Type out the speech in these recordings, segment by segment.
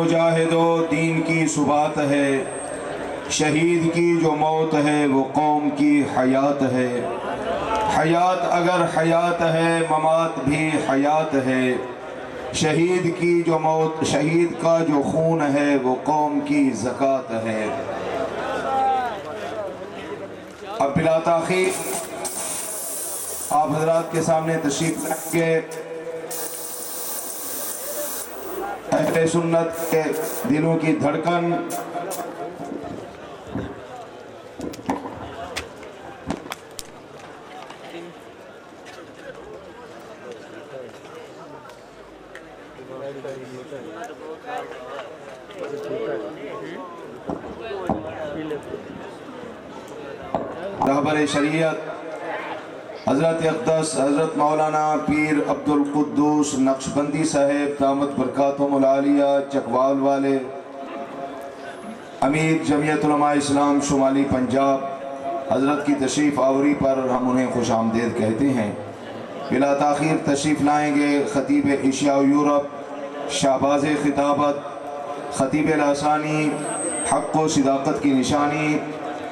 مجاہدو دین کی ثبات ہے، شہید کی جو موت ہے وہ قوم کی حیات ہے۔ حیات اگر حیات ہے ممات بھی حیات ہے، شہید کی جو موت، شہید کا جو خون ہے وہ قوم کی زکوٰۃ ہے۔ اب بلا تاخیر آپ حضرات کے سامنے تشریف لائیں گے اہل سنت کے دلوں کی دھڑکن، رہبر شریعت حضرت اقدس حضرت مولانا پیر عبد القدوس نقشبندی صاحب دامت برکاتہم العالیہ چکوال والے، امیر جمعیت علماء اسلام شمالی پنجاب، حضرت کی تشریف آوری پر ہم انہیں خوش آمدید کہتے ہیں۔ بلا تاخیر تشریف لائیں گے خطیب ایشیا و یورپ، شہباز خطابت، خطیب لاسانی، حق و صداقت کی نشانی،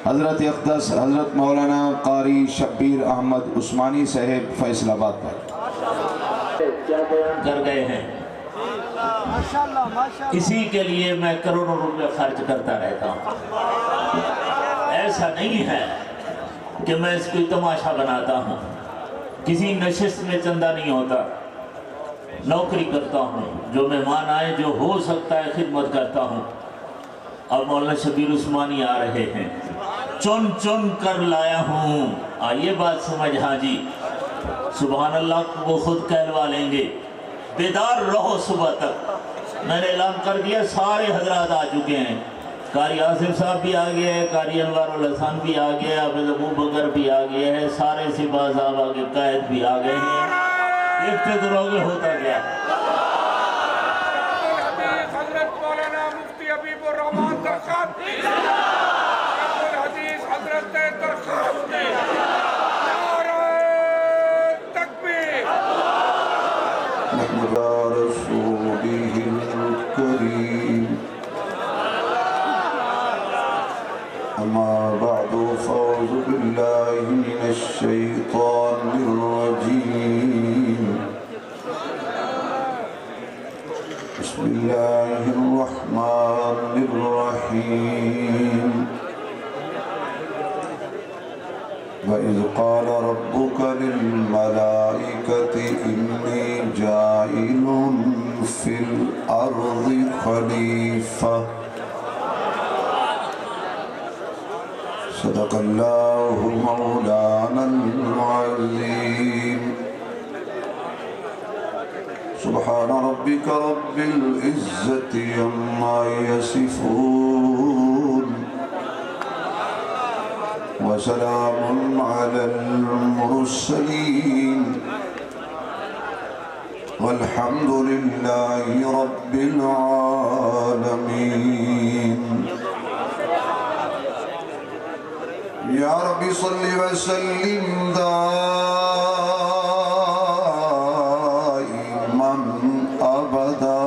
حضرت اقدس حضرت مولانا قاری شبیر احمد عثمانی صاحب فیصل آباد پر کر گئے ہیں۔ اسی کے لیے میں کروڑوں روپے خرچ کرتا رہتا ہوں۔ ایسا نہیں ہے کہ میں اس کو تماشا بناتا ہوں، کسی نشست میں چندہ نہیں ہوتا، نوکری کرتا ہوں، جو مہمان آئے جو ہو سکتا ہے خدمت کرتا ہوں۔ اور مولانا شبیر عثمانی آ رہے ہیں، چن چن کر لایا ہوں۔ آئیے بات سمجھ، ہاں جی سبحان اللہ کو وہ خود کہلوا لیں گے۔ بیدار رہو صبح تک، میں نے اعلان کر دیا، سارے حضرات آ چکے ہیں۔ قاری آصف صاحب بھی آ گئے ہیں، قاری انوار الحسن بھی آ گئے، حافظ ابو بکر بھی آ گئے ہیں، سارے سپاہ صاحب آگے قائد بھی آ گئے ہیں۔ دیکھتے تو رہو گے ہوتا کیا۔ حضرت مولانا مفتی حبیب الرحمان درخت، عبدالحدیث حضرت درخت، نعرہ تکبیر۔ نحمد رسوله الكريم، أما بعد فأعوذ بالله من الشيطان الرجيم، بسم الله الرحمن الرحيم، وَإِذْ قَالَ رَبُّكَ لِلْمَلَائِكَةِ إِنِّي جَاعِلٌ فِي الْأَرْضِ خَلِيفَةً، صدق اللہ مولانا العظیم۔ سبحان ربك رب العزة عما يصفون، وسلام على المرسلين، والحمد لله رب العالمين۔ یا رب صل وسلم دائما ابدا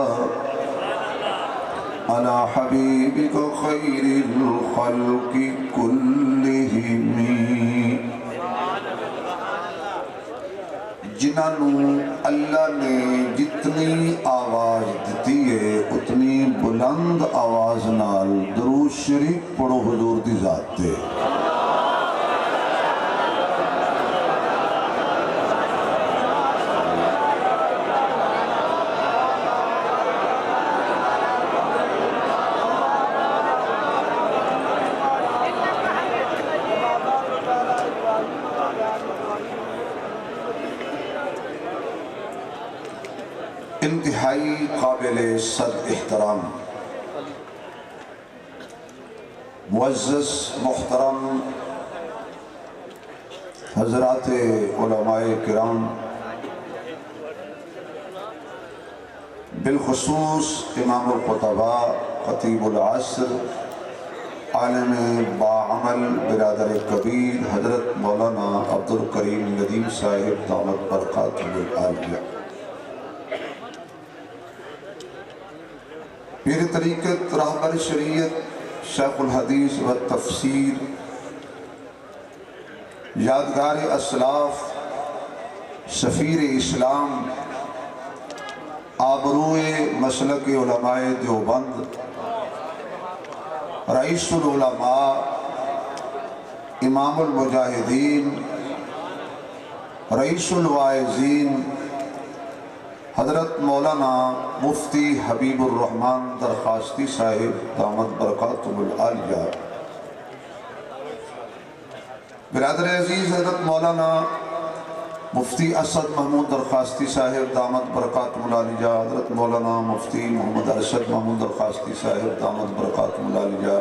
على حبیبک خیر الخلق کلہم، جنہوں اللہ نے جتنی آواز دیتی ہے اتنی بلند آواز نال درود شریف پڑھو حضور دی ذات تے۔ انتہائی قابل صد احترام معزز محترم حضرات علماء کرام، بالخصوص امام الخطباء خطیب العصر عالم باعمل برادر کبیر حضرت مولانا عبد الکریم ندیم صاحب دامت برکاتہم العالیہ، پیر طریقت رہبر شریعت شیخ الحدیث و تفسیر یادگار اسلاف سفیر اسلام آبروئے مسلک علماء دیوبند رئیس العلماء امام المجاہدین رئیس الواعظین حضرت مولانا مفتی حبیب الرحمن درخواستی صاحب دامت برکاتہ العالیہ، برادر عزیز حضرت مولانا مفتی اسد محمود درخواستی صاحب دامت برکاتہ العالیہ، حضرت مولانا مفتی محمد ارشد محمود درخواستی صاحب دامت برکاتہ العالیہ،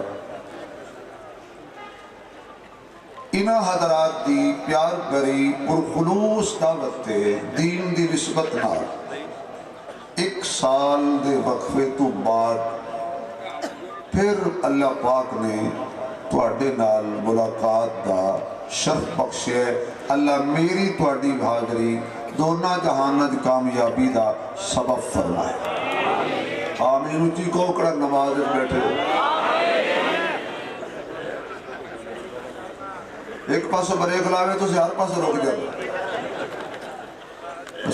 انہاں حضرات دی پیار بری پرخلوص دعوت تے دین دی نسبت نال 1 سال دے وقفے تو بعد پھر اللہ پاک نے تواڈے نال ملاقات دا شرف بخشے۔ اللہ میری تواڈی حاضری دونوں جہاناں دی کامیابی دا سبب فرمائے، آمین اچھی کو کڑا نماز بیٹھے ہو۔ ایک پاسو بریک لاوے تو ہر پاسو روک جائے۔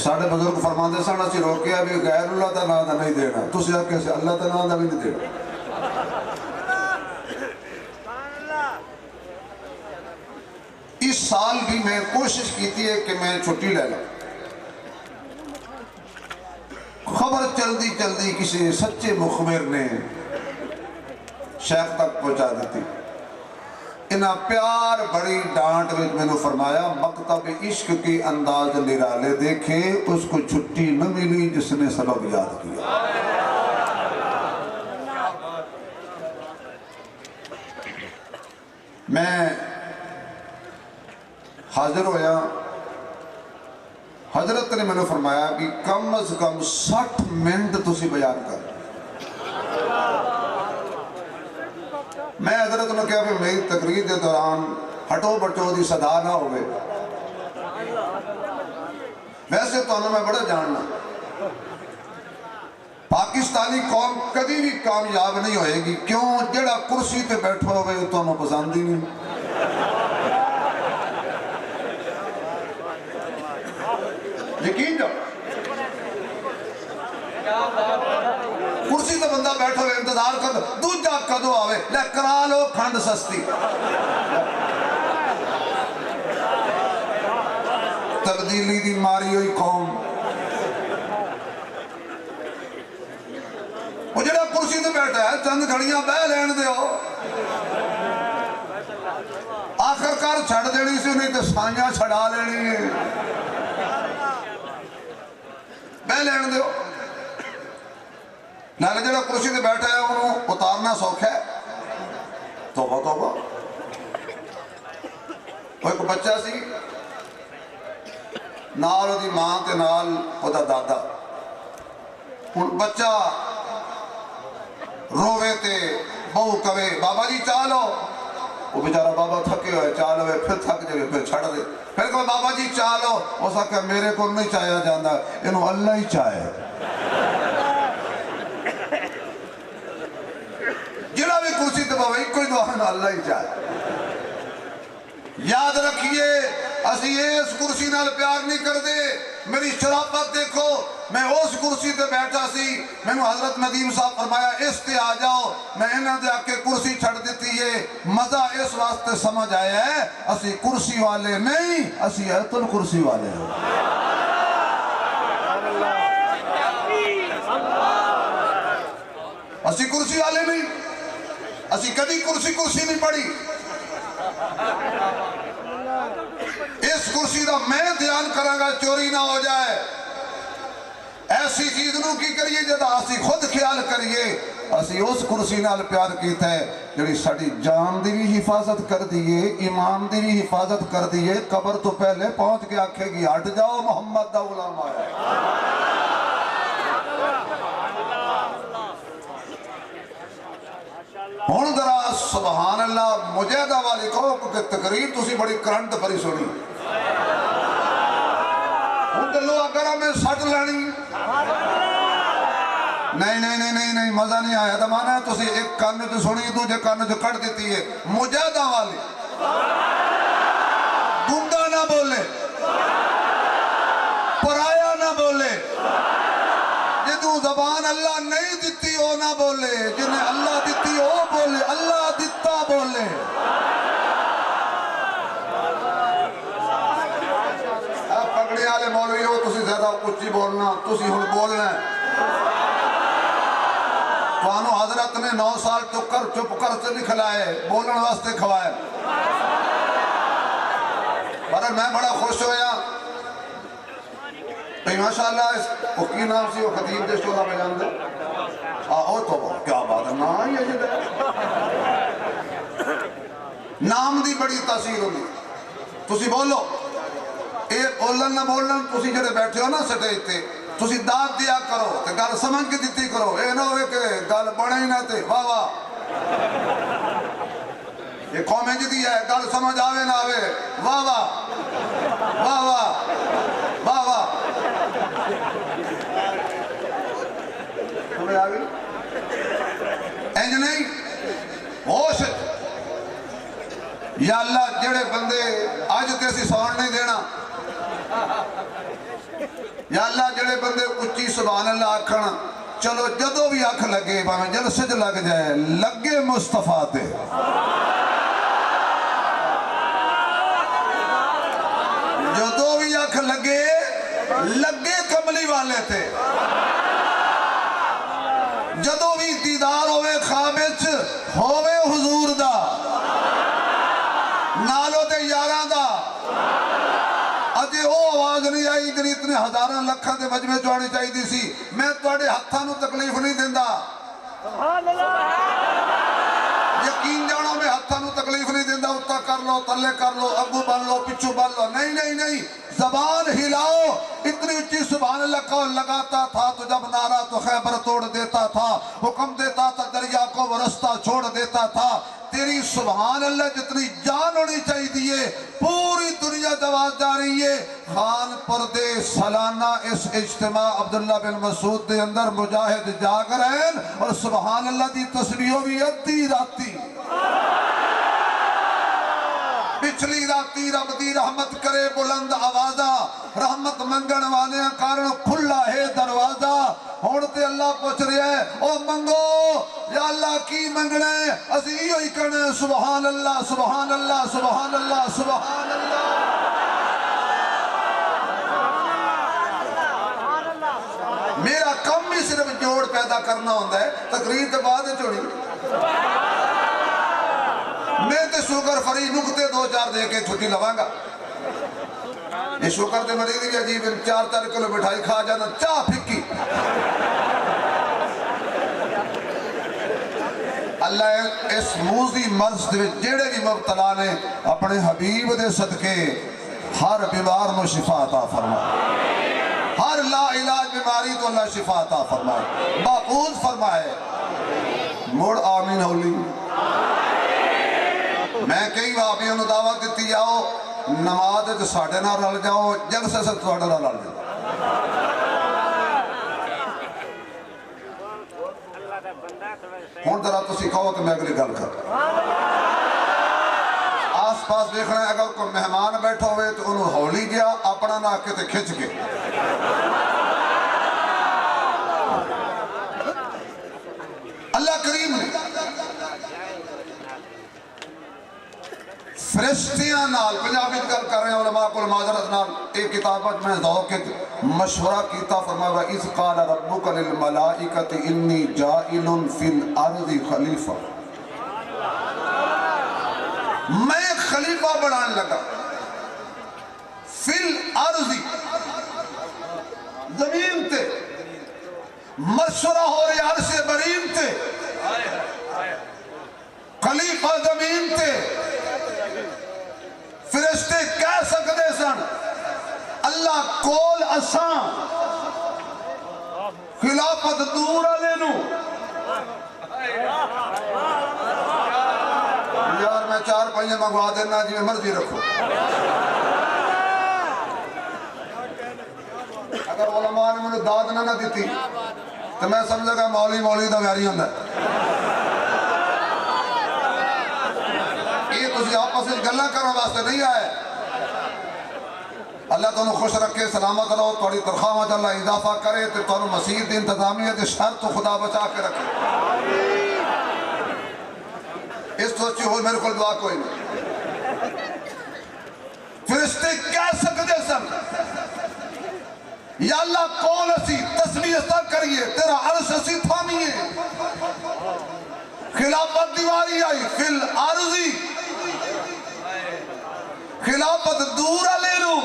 ساڑھے بزرگ فرماندے ساڑھا سی روکیا بھی غیر اللہ تا نام دا نہیں دینا، تو سیاہ کیسے اللہ تا نام دا بھی نہیں دینا۔ اس سال بھی میں کوشش کیتی ہے کہ میں چھٹی لے لوں، خبر چلدی کسی سچے مخبر نے شیخ تک پہنچا دیتی، انہاں پیار بڑی ڈانٹ میں نے فرمایا مکتب عشق کی انداز نرالے دیکھے اس کو چھٹی نہ ملی جس نے سبب یاد کیا۔ میں حاضر ہویا، حضرت نے میں نے فرمایا کہ کم از کم 60 منٹ تسی بیان کر۔ میں حضرت نے کہا کہ میری تقریر کے دوران ہٹو بٹو دی صدا نہ ہوئے، ویسے تو میں بڑا جاننا پاکستانی قوم کدی بھی کامیاب نہیں ہوئے گی، کیوں جڑا کرسی تے بیٹھو ہوئے تو ہمیں پسند ہی نہیں۔ یقین جو کرسی تے بندہ بیٹھو ہوئے انتظار کر دوجہ کدو آوے لے کرا لو کھنڈ سستی، تبدیلی دی ماری ہوئی قوم، وہ جڑا کرسی تے بیٹھا ہے چند گھڑیاں بہ لین دے ہو، آخر کار چھڑ دینی سی انہیں تے سائیاں چھڑا لینی ہے، بہ لین دے ہو۔ نالے جڑا کرسی تے بیٹھا ہے انہوں اتارنا سوکھ ہے، توبہ توبہ۔ وہ ایک بچہ سی نال دی ماں تے نال او دا دادا، ان بچہ روے تے بہو کہے بابا جی چالو، وہ بیچارہ بابا تھکے ہوئے چالو پھر تھک جائے پھر چھڑ دے، پھر کہے بابا جی چالو، وہ سکے میرے کو نہیں چاہیا جاندہ، انہوں اللہ ہی چاہے۔ جڑا بھی کرسی تے بابا کوئی دعا اللہ ہی چاہے۔ یاد رکھیے اسی اس کرسی نال پیار نہیں کر دے، میری شرافت دیکھو، میں اس کرسی تے بیٹھا سی، میں نے حضرت ندیم صاحب فرمایا اس تے آ جاؤ، میں انہاں دے آکے کرسی چھڑ دیتی ہے، مزہ اس واسطے سمجھ آیا ہے اسی کرسی والے نہیں، اسی ایت الکرسی والے ہیں۔ اسی کرسی والے نہیں، اسی کدی کرسی نہیں پڑھی، اس کرسی دا میں دھیان کروں گا چوری نہ ہو جائے، ایسی چیز نو کی کریے جدا اسی خود خیال کریے، اسی اس کرسی نال پیار کیتا ہے جڑی ساڑی جان دی بھی حفاظت کر دیئے، ایمان دی بھی حفاظت کر دیئے، قبر تو پہلے پہنچ کے آکھے گی ہٹ جاؤ محمد دا غلام آیا۔ ہون ذرا سبحان اللہ مجاہدہ والی کہو کہ تقریر تسی بڑی کرنٹ بری سنی، ہون دلو اگر ہمیں سٹ لینی، نہیں نہیں نہیں نہیں نہیں مزہ نہیں آیا تو مانا تسی ایک کان چ سنی دوجے کان چ کٹ دیتی ہے مجاہدہ والی گنگا نہ بولے پرایا نہ بولے جدوں زبان اللہ نہیں دیتی وہ نہ بولے جنہیں اللہ دیتی وہ بولے اللہ دیتا بولے پگڑی والے مولوی ہو تسی زیادہ اچھی بولنا تسی ہن بولنا ہے توانو حضرت نے 9 سال چپ کر سے نہیں کھلائے بولن واسطے کھوائے پر میں بڑا خوش ہویا تو ماشاءاللہ اس کو کی نام سی وہ خطیب دے شورا پہ جاندے آہو تو کیا بات ہے نام ہی عجیب ہے نام دی بڑی تاثیر ہوگی تسی بولو اے بولن نہ بولن تسی جڑے بیٹھے ہو نا سٹیج تے تسی داد دیا کرو تے گل سمجھ کے دیتی کرو اے نہ ہوئے کہ گل بڑے ہی نہ تے واہ واہ یہ قومیں جدی ہے گل سمجھ آوے نہ آوے واہ واہ واہ واہ واہ واہ سمجھ آگئی انج نہیں ہوش یا اللہ جڑے بندے آج تیسی سون نہیں دینا یا اللہ جڑے بندے اچھی سبحان اللہ آکھنا چلو جدو بھی آکھ لگے باہم جلسج لگ جائے لگے مصطفیٰ تے جدو بھی آکھ لگے لگے کملی والے تے جدو بھی دیدار ہوئے خوابچ ہوئے حضور دا نالو تے یاراں دا اجے وہ آواز نہیں آئی جنہی اتنے ہزاراں لکھاں دے مجمع چوانی چاہی دی سی میں توڑے ہتھاں نو تکلیف نہیں دیندہ یقین جانو میں ہتھاں نو تکلیف نہیں دیندہ اتنا کر لو تلے کر لو ابو بن لو پچھو بن لو نہیں نہیں نہیں زبان ہلاؤ اتنی اچھی سبحان اللہ کو لگاتا تھا تو جب نعرہ تو خیبر توڑ دیتا تھا حکم دیتا تھا دریا کو وہ رستہ چھوڑ دیتا تھا تیری سبحان اللہ جتنی جان ہونی چاہیے دیئے پوری دنیا جواز جا رہی ہے خان پردے سالانہ اس اجتماع عبداللہ بن مسعود دے اندر مجاہد جاگ رہے ہیں اور سبحان اللہ دی تسبیحوں بھی ادھی راتی پچھلی راتی رب دی رحمت کرے بلند آوازہ رحمت منگن والے کارن کھلا ہے دروازہ ہوڑتے اللہ پوچھ رہے ہیں او منگو یا اللہ کی منگنے اسی ہی ہوئی کرنے سبحان اللہ سبحان اللہ سبحان اللہ سبحان اللہ میرا کم بھی صرف جوڑ پیدا کرنا ہوتا ہے تقریر کے بعد چوڑی میں تے شوگر فری نکتے 2-4 دے کے چھٹی لواں گا یہ شوگر تے مریضی بھی عجیب 4-4 کلو مٹھائی کھا جانا چاہ پھکی اللہ اس موزی مرض دے جڑے بھی مبتلا نے اپنے حبیب دے صدقے ہر بیمار نو شفا عطا فرمائے ہر لا علاج بیماری تو اللہ شفا عطا فرمائے محفوظ فرمائے مڑ آمین ہولی میں کئی بابیوں نے دعوت دیتی جاؤ نماز جو ساڑھے نہ رل جاؤ جلسے سے ساڑھے نہ رل جاؤ ہون ذرا تو سکھاؤ کہ میں اگلی گل کر آس پاس دیکھنا ہے اگر کوئی مہمان بیٹھا ہوئے تو انہوں ہولی گیا اپنا نہ آکے تے کھچ کے اللہ کریم نے فرشتیاں نال پنجابی کر رہے ہیں علماء کو معذرت نال ایک کتابت میں ذوق مشورہ کیتا فرمایا اذ قال ربک للملائکۃ انی جاعل فی الارض خلیفہ میں خلیفہ بنانے لگا فی الارض زمین تے مشورہ ہو رہی عرش بریم تے خلیفہ زمین تے فرشتے کہہ سکتے سن اللہ کول اساں خلافت دور علی نو یار میں 4 پہیے منگوا دینا جی میں مرضی رکھو اگر علماء نے مجھے داد نہ دیتی تو میں سمجھا گا مولوی دا ویری ہوندا یہ تسی آپس وچ گلاں کرن واسطے نہیں آئے اللہ تانوں خوش رکھے سلامت رہو تھوڑی تنخواہ میں اللہ اضافہ کرے تے تانوں مسجد دی انتظامیہ دے شر تو خدا بچا کے رکھے اس تو اچھی ہوئی میرے کو دعا کوئی نہیں فرشتے کہہ سکتے سن یا اللہ کون اسی تسبیح سر کریے تیرا عرش اسی تھامیے خلافت دیواری آئی فی الارضی خلافت دورا لے لو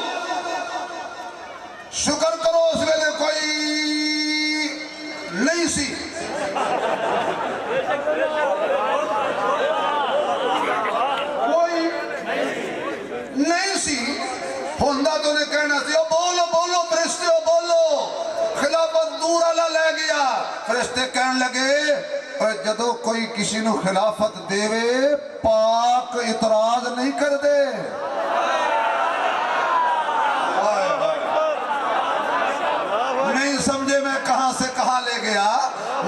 شکر کرو اس ویلے کوئی نہیں سی کوئی نہیں سی ہوندہ تو نے کہنا سی بولو بولو فرشتے بولو خلافت دور اللہ لے گیا فرشتے کہنے لگے جدو کوئی کسی نو خلافت دے وے پاک اعتراض نہیں کر دے نہیں سمجھے میں کہاں سے کہاں لے گیا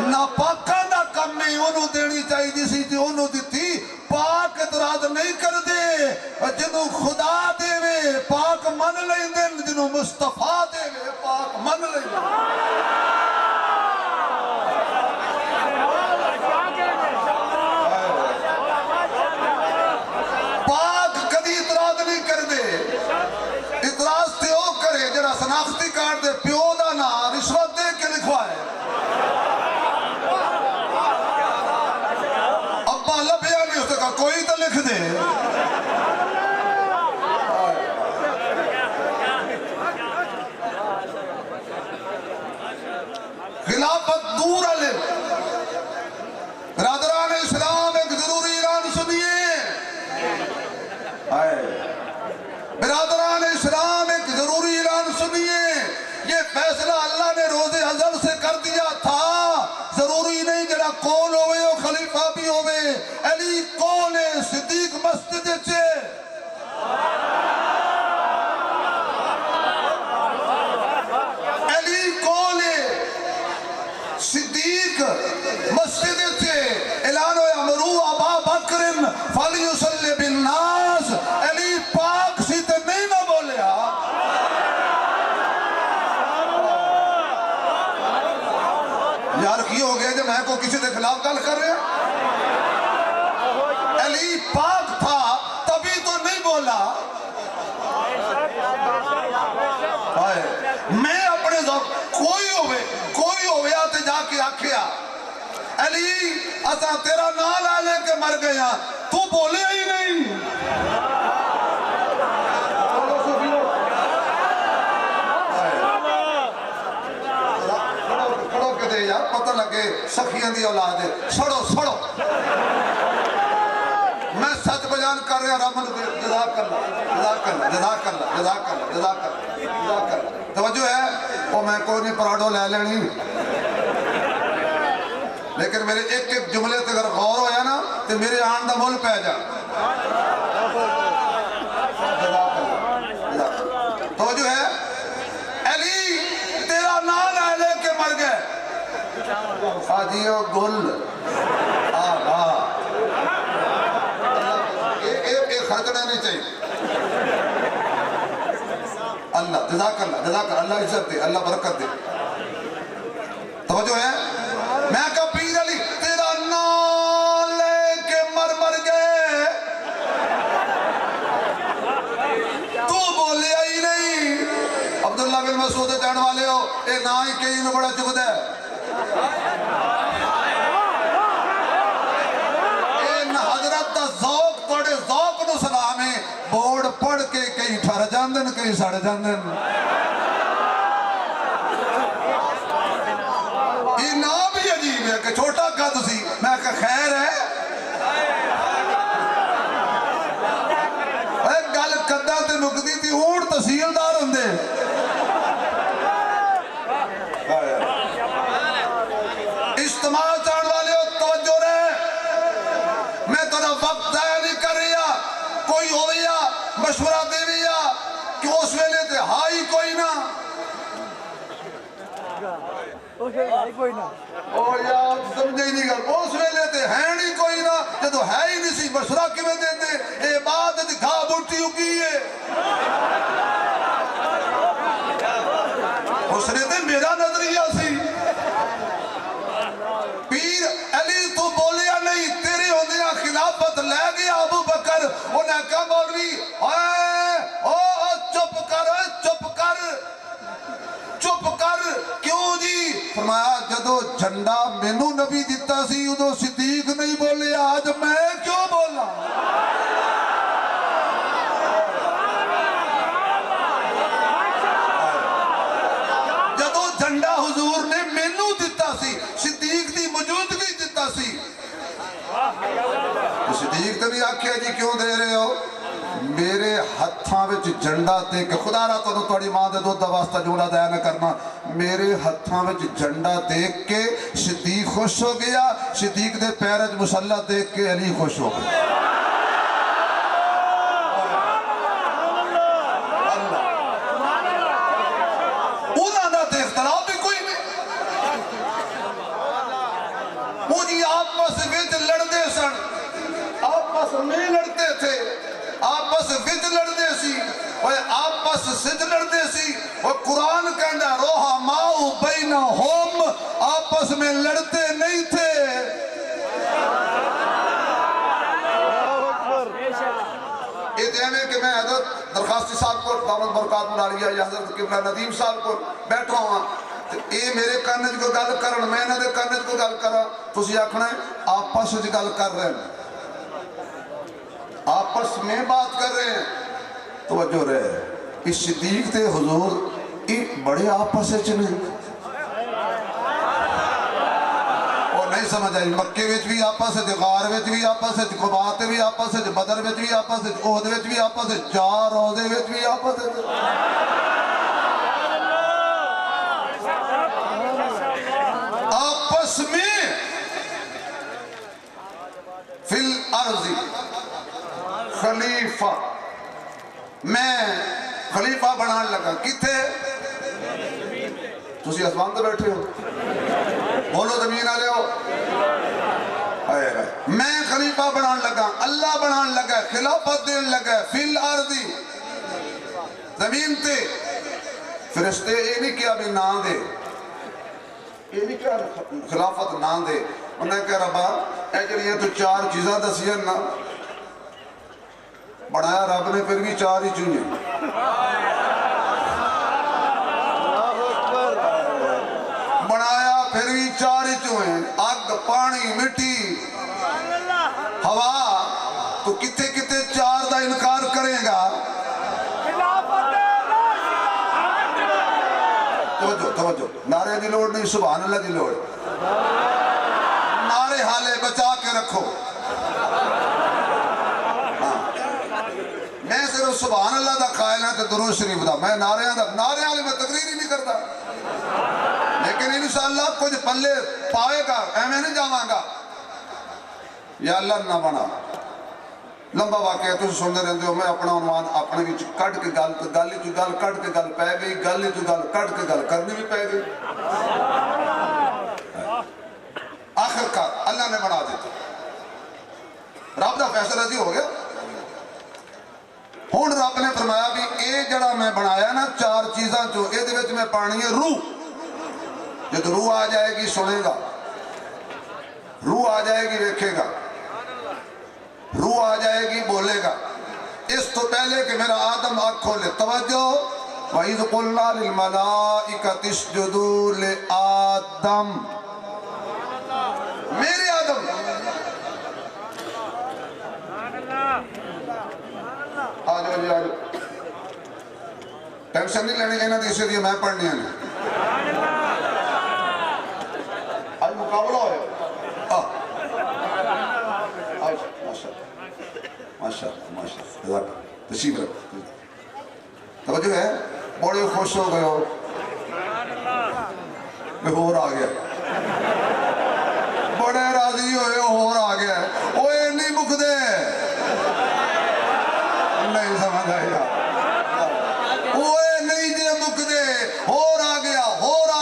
ناپاکاں دا کم میں انہوں دینی چاہیے جسی تھی انہوں دیتی پاک اعتراض نہیں کر دے جنہوں خدا دے وے پاک من لیں دے جنہوں مصطفیٰ دے وے پاک من لیں دے پاک کدی اعتراض نہیں کر دے اعتراض تے او کرے جنہا سناختی کارڈ دے پیو دا نا رشوت دے کے لکھوائے ابا لبیا نہیں اس نے کہا کوئی تو لکھ دے خلافت دور علم برادران اسلام ایک ضروری اعلان سنیے برادران اسلام ایک ضروری اعلان سنیے یہ فیصلہ اللہ نے روز ازل سے کر دیا تھا ضروری نہیں جڑا کون ہوئے ہو خلیفہ بھی ہوئے علی کون ہے صدیق مسجد چھے علی کون ہے صدیق مسجد چھے اعلان ہویا مرو ابا بکر فلیصلی بالناس علی پاک سی تے نہیں نہ بولیا یار کی ہو گیا جب میں کو کسی دے خلاف گل کر رہے ہیں علی پاک تھا تبھی تو نہیں بولا میں اپنے ذوق کوئی ہوئے آتے جا کے آکھیا علی اسا تیرا نام لے لے کے مر گیا تو بولے ہی نہیں کھڑو کے دے یار پتہ لگے سخیاں دی اولاد ہے سڑو میں سچ بیان کر رہا رحمت جزاک اللہ توجہ ہے وہ میں کوئی نہیں پراڈو لے لینی لیکن میرے ایک جملے تے اگر غور ہویا نا تو میرے آن دا مول پہ جا توجہ ہے علی تیرا نام لے لے کے مر گئے آجیو گل آغا ایک خرچنا نہیں چاہیے اللہ جزاک اللہ عزت دے اللہ برکت دے توجہ ہے میں کہا پیر علی تیرا نام لے کے مر گئے تو بولے ہی نہیں عبداللہ بن مسعود جان والے ہو اے نا ہی کہیں نو بڑا چکد ہے اے نا حضرت دا ذوق توڑے ذوق نو سلامے بورڈ پڑھ کے کہیں ٹھر جاندن کہیں سڑ جاندن یہ نام بھی عجیب ہے کہ چھوٹا قد سی میں کہا خیر ہے گل قدہ تے مکدی تھی اونٹ تحصیلدار ہندے اجتماع چاہن والے ہو توجہ رہے میں تھوڑا وقت ضائع نہیں کر رہا کوئی ہو رہا مشورہ دے رہا کہ اس ویلے تے ہائی کوئی نہ ਉਹ ਯਾਰ ਸਮਝੇ ਹੀ ਨਹੀਂ ਗੱਲ ਉਸ ਵੇਲੇ ਤੇ ਹੈ ਨਹੀਂ ਕੋਈ ਨਾ ਜਦੋਂ ਹੈ ਹੀ ਨਹੀਂ ਸੀ ਮਸ਼ਵਰਾ ਕਿਵੇਂ ਦਿੰਦੇ ਇਹ ਬਾਤ ਦੀ ਘਾਹ ਬੂਟੀ ਉਗੀ ਹੈ ਉਸਨੇ ਤੇ ਮੇਰਾ ਨਜ਼ਰੀਆ ਸੀ ਪੀਰ ਅਲੀ ਤੂੰ ਬੋਲਿਆ ਨਹੀਂ ਤੇਰੇ ਹੁੰਦਿਆਂ ਖਿਲਾਫਤ ਲੈ ਗਿਆ ਅਬੂ ਬਕਰ ਉਹਨੇ ਕਿਹਾ ਮੌਲਵੀ ਓਏ ਚੁੱਪ ਕਰ क्यों जी फरमाया जदों झंडा मैनू नबी दिता सी उदों सिद्दीक नहीं बोले आज मैं क्यों बोला जदों झंडा हुजूर ने मैनू दिता सी सिद्दीक दी मौजूदगी दिता सी सिद्दीक तो भी आख्या जी क्यों दे रहे हो मेरे हत्थां विच झंडा ते के खुदा रा तुहानू तुहाडी मां दे दुध दा वास्ता जुमला दया न करना मेरे हत्थां विच झंडा देख के सिद्दीक खुश हो गया सिद्दीक दे पैर च मुसल्ला देख के अली खुश हो गया उन्हां दा ते इख्तलाफ भी कोई नहीं वो जी आपस विच लड़दे सन आपस में लड़ते थे आपस विच लड़ते सी आपस सिज लड़ते सी और कुरान कहता रोहा माऊ बैना होम आपस में लड़ते नहीं थे ये देने कि मैं हजरत दरखास्ती साहब को दामद बरकात मुलालिया या हजरत किबला नदीम साहब को बैठा हुआ ये मेरे कान च कोई गल करन मैं इन्हां दे कान च कोई गल करा तुसीं आखना आपस च गल कर रहे हैं आपस में बात कर रहे हैं तवज्जो रहे इस सिद्दीक ते हुजूर ये बड़े आपस च नहीं और नहीं समझ आई मक्के विच भी आपस च गार विच भी आपस च कुबा ते भी आपस च बदर विच भी आपस च ओहद विच भी आपस च चार रोज़े विच भी आपस च आपस में फिल अर्ज़ी खलीफा मैं खलीफा बनाने लगा किथे तुसी आसमान ते बैठे हो बोलो जमीन वाले हो मैं खलीफा बनाने लगा अल्लाह बनाने लगा खिलाफत देने लगा फिल अर्दी जमीन ते फरिश्ते ये नहीं किया भी ना दे ये नहीं क्या खिलाफत ना दे उन्हें कहा रबा ए जड़ियां तू चार चीज़ां दसियां ना बनाया रब ने फिर भी चार ही चुने बनाया फिर भी चार ही चुने अग पानी मिट्टी हवा तो किथे किथे चार का इनकार करेगा तवज्जो नारे की लोड़ नहीं सुभान अल्लाह की लोड़ नारे हाले बचा के रखो मैं सिर्फ सुभान अल्लाह का कायल है तो दुरूद शरीफ दा मैं नारे वाले मैं तकरीर ही नहीं करता लेकिन इंशाअल्लाह कुछ पल्ले पाएगा एवं नहीं जावांगा या अल्लाह ना बना लंबा वाकया तुम सुनते रहते हो मैं अपना अनुमान अपने विच कट के गल कट के गल पै गई गल गल कट के गल करनी भी पै गई आखिरकार अल्लाह ने बना दिता रब का फैसला जी हो गया हुण रब ने फरमाया भी ये जड़ा मैं बनाया ना चार चीज़ां चो ये मैं पानी है रूह जब रूह आ जाएगी सुनेगा रूह आ जाएगी देखेगा रूह आ जाएगी बोलेगा इस तो पहले कि मेरा आदम आँख खोले तवज्जो वइज़ क़ुलना लिल मलाइकति इस्जुदू लि आदम मेरे आदम आ जाओ जी आ जाओ टेंशन नहीं लेनी इन्होंने इसलिए मैं पढ़नी है आज मुकाबला हो माशा तशीफ रखो तवज्जो है बड़े खुश हो गए हो मैं होर आ गया बड़े राजी होए होर आ गया ओए नहीं मुकदे नहीं समझ आएगा ओए नहीं जे मुकदे होर आ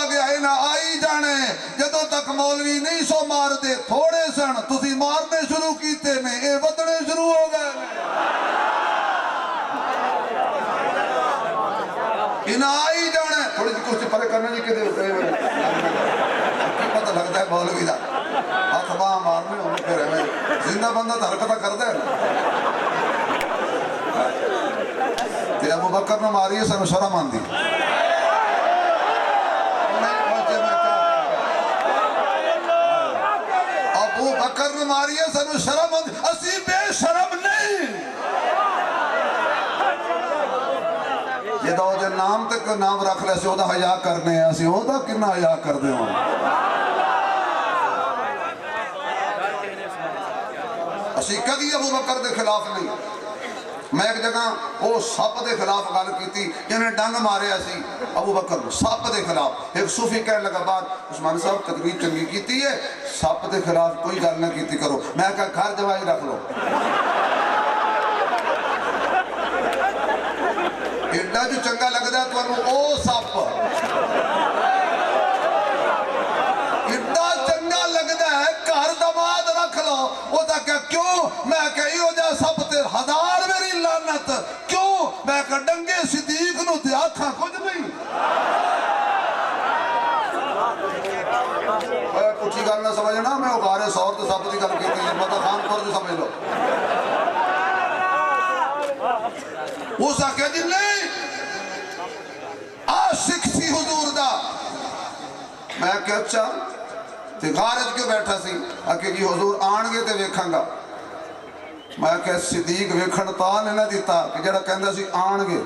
गया इन्हें आई जाने थोड़े सन, तुसी मारने शुरू कीते ने, ये वधने शुरू हो गए ने। इन्हें आ ही जाना है। थोड़ी सी कुछ परे करना जी कि पता लगता है मौलवी का हाथ बाह मारने होने फिर हमें जिंदा बंदा तो हरकत करता है। अबू बकर ने मारी है, सानू शर्म आंदी। अबू बकर ने मारी है, सानू शर्म आंदी। असी बेशरम नहीं। जो जो नाम तक नाम रख लिया से ओदा हया करने, असी ओदा कितना हया करते हो। असी कभी अबू बकर के खिलाफ नहीं। मैं एक जगह वो सप के खिलाफ गल की, जिन्हें डंग मारिया सी अबू बकर सप के खिलाफ। एक सूफी कहने लगा बाद उस्मान साहब तकरीर चंगी की है, सप के खिलाफ कोई गल ना की करो। मैं कहा घर जवाई रख लो। एडा जो चंगा लगता तुहानू ओ सप, एडा चंगा लगता है घर दमाद रख लो। ओदा क्या क्यों? मैं कहा इहो जिहा सप ते हजार मेरी लानत क्यों? मैं कहा डंगे सिद्दीक नूं ते आखां कुछ नहीं। कुछ गल ना समझना, मैं उगारे सौर ते सप की गल की, पता खानपुर से समझ लो। उस आख्या जी नहीं, आशिक सी हुजूर दा। मैं क्या अच्छा ते गारज क्यों बैठा सी? आखे जी हुजूर आणगे ते वेखांगा। मैं क्या सिद्दीक वेखण तां नहीं ना दिता कि जेड़ा कहंदा सी आणगे।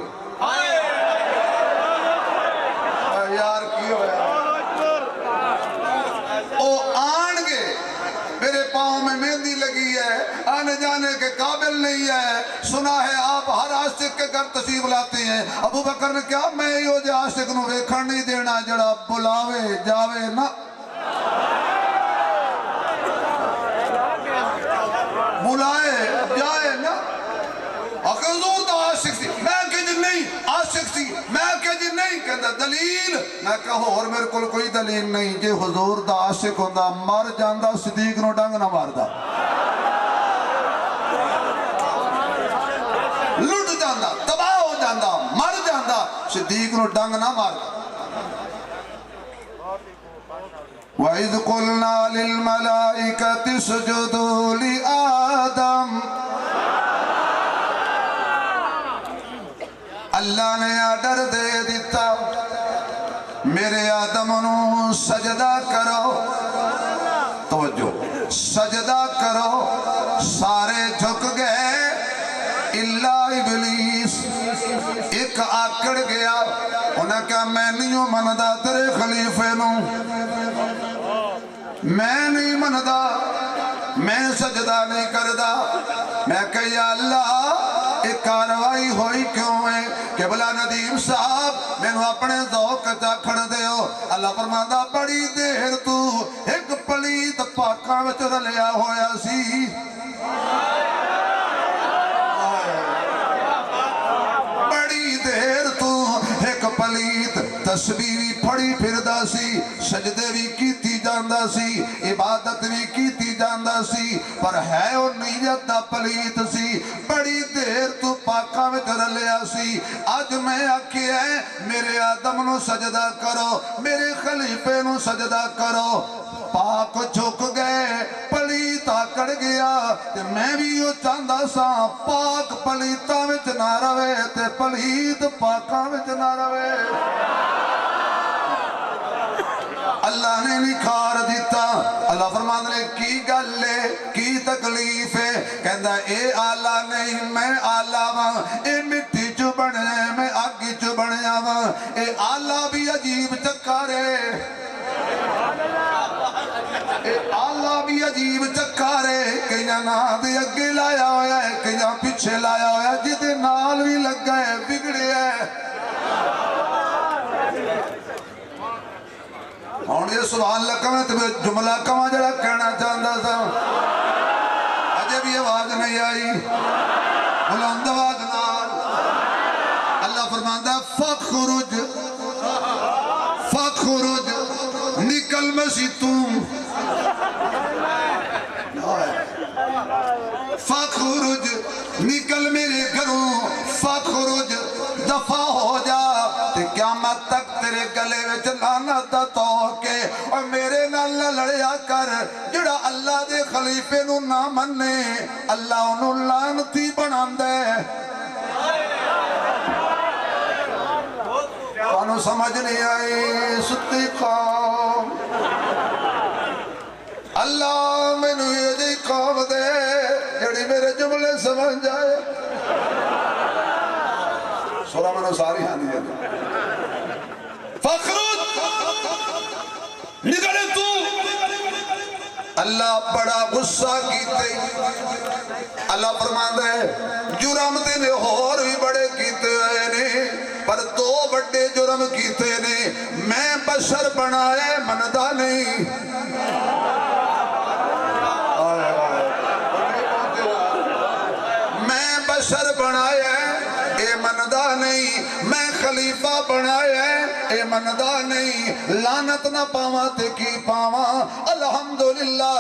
यार की होया? ओ आणगे, मेरे पाँव में मेहंदी लगी है, आने जाने के काबिल नहीं है। सुना है आप हर आशिक के घर तशरीफ लाते हैं। अबू बकर ने क्या मैं यो जे आशिक नूं वेखण नहीं देना जड़ा बुलावे जावे ना। बुलाए जाए ना। हुजूर दा आशिक सी। मैं कह जी नहीं आशिक सी। मैं कह जी नहीं। कहता दलील? मैं कहा होर मेरे कोल कोई दलील नहीं। जे हुजूर दा आशिक होंदा मर जांदा, सिद्दीक नूं डंग ना मारदा, लुट जांदा, तबाह हो जांदा, मर जांदा, सिद्दीक नूं डंग ना मारदा। वइज़ क़ुलना लिल मलाइकति इसजुदू लि आदम। अल्लाह ने आर्डर दे दिता मेरे आदम नूं सजदा करो। तवज्जो, सजदा करो। सारे झुक गए इल्ला इबलीस। एक आकड़ गया, उन्हें कहा मैं नहीं मनदा तेरे खलीफे नूं, मैं नहीं मनदा, मैं सजदा नहीं करदा। मैं कहा अल्लाह एक कार्रवाई होई क्यों है? कि भला नदीम साहब मैनू अपने ज़ौक चाखण दिओ। अल्लाह फरमांदा बड़ी देर तू एक पलीत पाकां विच रलिया होया सी। बड़ी देर तू एक पलीत तस्बीह फड़ी फिरदा सी, सजदे भी कीती जांदा सी, इबादत भी कीती जांदा सी, पर है वो नीयत दा पलीत सी। बड़ी देर तू पाकां विच रलिया सी। अज मैं आखिया मेरे आदम नूं सजदा करो, मेरे खलीफे नूं सजदा करो। पाक झुक गए, पलीत आकड़ गया। ते मैं भी वो चाहता सा पाक पलीतां विच ना रवे ते पलीत पाकां विच ना रवे। अल्लाह ने निखार दिता। अल्लाह फरमांदे ने की गल है, की तकलीफ है? कहंदा ए आला नहीं मैं आला वां, ए मिट्टी च बने मैं अग च बनया वां। ए आला भी अजीब चक्कर है, आला भी अजीब चक्कर है। कई नां दे अगे लाया होया है, कई पिछे लाया होया, जिदे नाल भी लगा है बिगड़िया है। हुण ये सवाल लगा मैं ते जुमला कवां जड़ा कहना चाहता था, अजे भी आवाज नहीं आई। बुलंद आवाज नाल अल्लाह फरमांदा फखरुज फखरुज, निकल मसी तू نکل میرے گھروں فخرج دفع ہو جا تے قیامت تک تیرے گلے وچ لعنت دا توکے اور میرے نال لڑیا کر جڑا اللہ دے خلیفے نو نہ مننے اللہ انہوں لعنتی بناندا ہے انہوں سمجھ نہیں آئی ستی قوم اللہ میں نو یہ جی قوم دے جڑی میرے جملے سمجھ جائے سورہ میں نو ساری ہاں نہیں جاتی فخرج نکلے تو اللہ بڑا غصہ کیتے اللہ فرماندا ہے جرم تے نے اور بھی بڑے کیتے آئے نے پر دو بڑے جرم کیتے نے میں بشر بنائے مندا نہیں میں بشر بنایا اے مندا نہیں میں خلیفہ بنایا اے مندا نہیں لعنت نہ پاواں تے کی پاواں الحمدللہ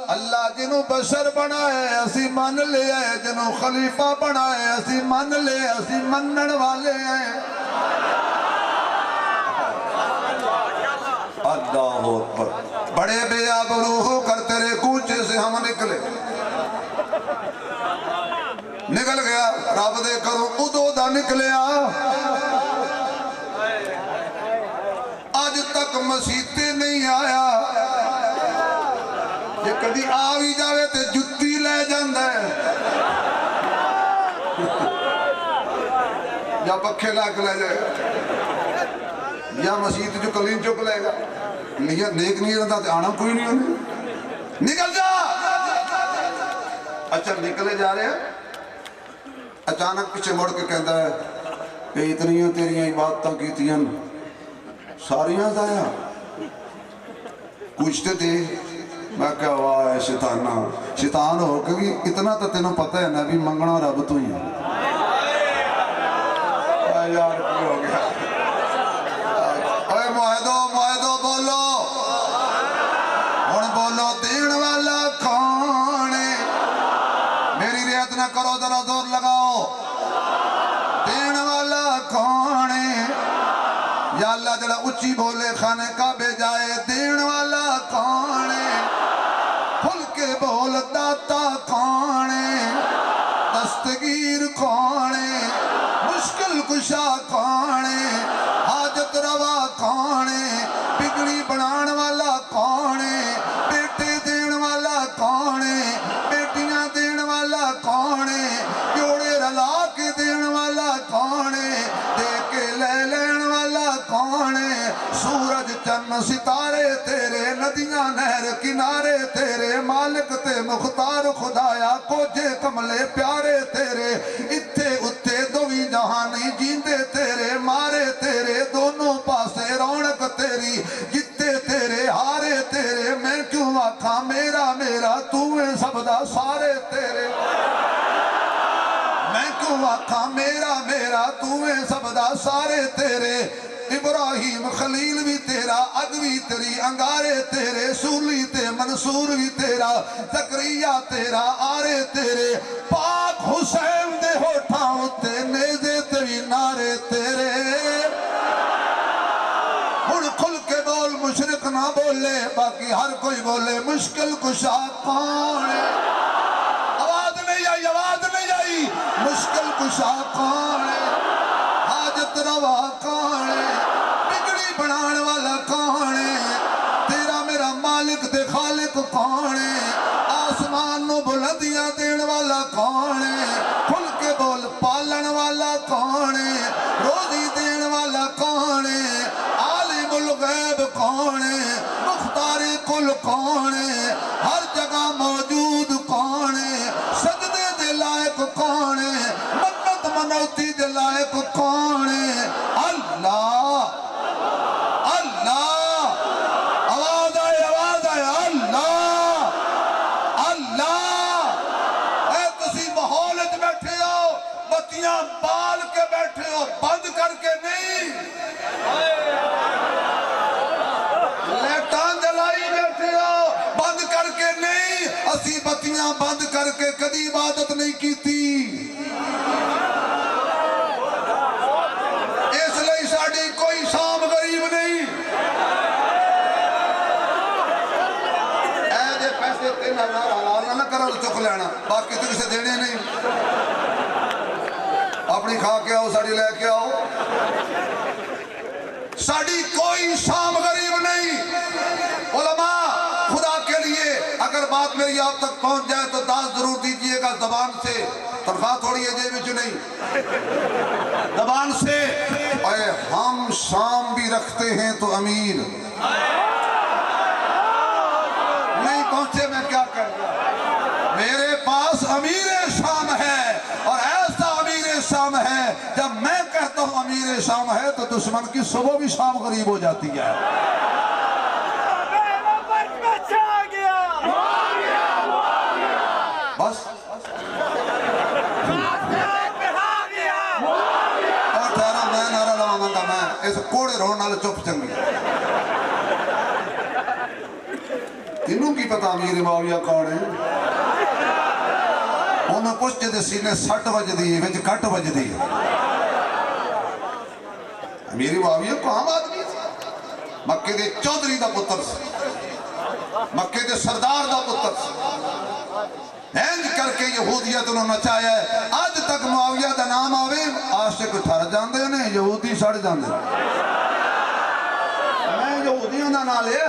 اللہ جنوں بشر بنایا اسی من لیا ہے جنوں خلیفہ بنایا اسی من لیا اسی منن والے ہیں اللہ اکبر بڑے بے آبرو ہو کر تیرے کوچے سے ہم نکلے نکل گیا رب دے کرو ادو دا نکلیا آج تک مسیتے نہیں آیا یہ کدی آ بھی جاوے تے جتی لے جاندہ ہے یا پکھے لاک لے جائے یا مسیت جو کلین چک لے گا نیت نیک نہیں رہتا تے آنا کوئی نہیں ہونے نکل جا اچھا نکلے جا رہے ہیں اچانک پیچھے مڑ کے کہتا ہے کہ اتنی تیریاں عبادتاں کیتیاں ساریاں دایا کچھ تے دے میں کہا واہ شیطانہ شیطان ہو کہ اتنا تو تینوں پتہ ہے نبی منگنا رب تو ہی یار کی ہو گیا اے معاہدو بولو ہن بولو دین والا کون ہے میری رعایت نہ کرو ذرا زور لگاؤ دین والا کون ہے یا اللہ جڑا اچھی بولے خانے کعبے جائے دین والا کون ہے کھل کے بول داتا کون ہے دستگیر کون ہے مشکل کشا کون ہے حاجت روا کون ہے بگڑی بنان والا کون ہے بیٹے دین والا کون ہے بیٹیاں دین والا کون ہے جوڑے رلا کے دین والا کون ہے دے کے لے لین والا کون ہے سورج چن ستارے تیرے ندیاں نہر کنارے تیرے مالک تے مختار خدایا کوجے کملے پیارے تیرے اتھے اتھے دوی جہانی جیندے تیرے مارے تیرے دونوں پاسے رونق تیری جتے تیرے ہارے تیرے میں کیوں آکھا میرا میرا تویں سب دا سارے تیرے میں کیوں آکھا میرا میرا تویں سب دا سارے تیرے ابراہیم خلیل بھی تیرا اگوی تیری انگارے تیرے سولی تے منصور بھی تیرا زکریہ تیرا آرے تیرے پاک حسین دے ہوٹھاؤں تے نیزے تیری نارے تیرے ہن کھل کے بول مشرق نہ بولے باقی ہر کوئی بولے مشکل کشا کون ہے آواز نہیں آئی مشکل کشا کون ہے حاجت روا کون ہے بگڑی بنان والا کون ہے تیرا میرا مالک تے خالق کون ہے آسمان نو بلندیاں دین والا کون ہے کھل کے بول پالن والا کون ہے روزی دین والا کون ہے عالم الغیب کون ہے مختار کل کون ہے ہر جگہ موجود کون ہے سجدے دے لائق کون ہے منت منوتی دے لائق کون ہے اللہ آواز آئے اللہ اے تسی ماحول وچ بیٹھے ہو بتیاں بال کے بیٹھے ہو بند کر کے نہیں لیٹاں جلائی بیٹھے ہو بند کر کے نہیں اسی بتیاں अखियां बंद करके कदी इबादत नहीं की थी। इसलिए साड़ी कोई शाम गरीब नहीं। ऐसे पैसे 3000 हलाल ना करो चुक लेना, बाकी तो किसे देने नहीं। अपनी खा के आओ, साड़ी लेके आओ। साड़ी कोई शाम गरीब नहीं। उलमा, खुदा के लिए अगर बात मेरी आप तक पहुंच जाए तो दास जरूर दीजिएगा जबान से, तनख्वाह थोड़ी है जेब में नहीं, जबान से। अरे हम शाम भी रखते हैं तो अमीर नहीं पहुंचे, मैं क्या कर रहा। मेरे पास अमीर शाम है, और ऐसा अमीर शाम है जब मैं कहता हूं अमीर शाम है तो दुश्मन की सुबह भी शाम गरीब हो जाती है। बस और ठहरा, मैं नारा लवांगा, मैं इस कोड़े रोने वाले चुप चंगी। तेनू की पता अमीर मुआविया कौन है? उन्हें पुछ जे सीने सट वजदी है, विच कट वजदी है। अमीर मुआविया को आम आदमी मक्के दे चौधरी दा पुत्र सी, मक्के दे सरदार दा पुत्र सी। इंज करके यहूदियत उन्होंने नचाया है। अज तक मुआविया दा नाम आवे आशिक ठर जाते ने, यहूदी सड़ जाते। मैं यहूदियों का नाम लिया,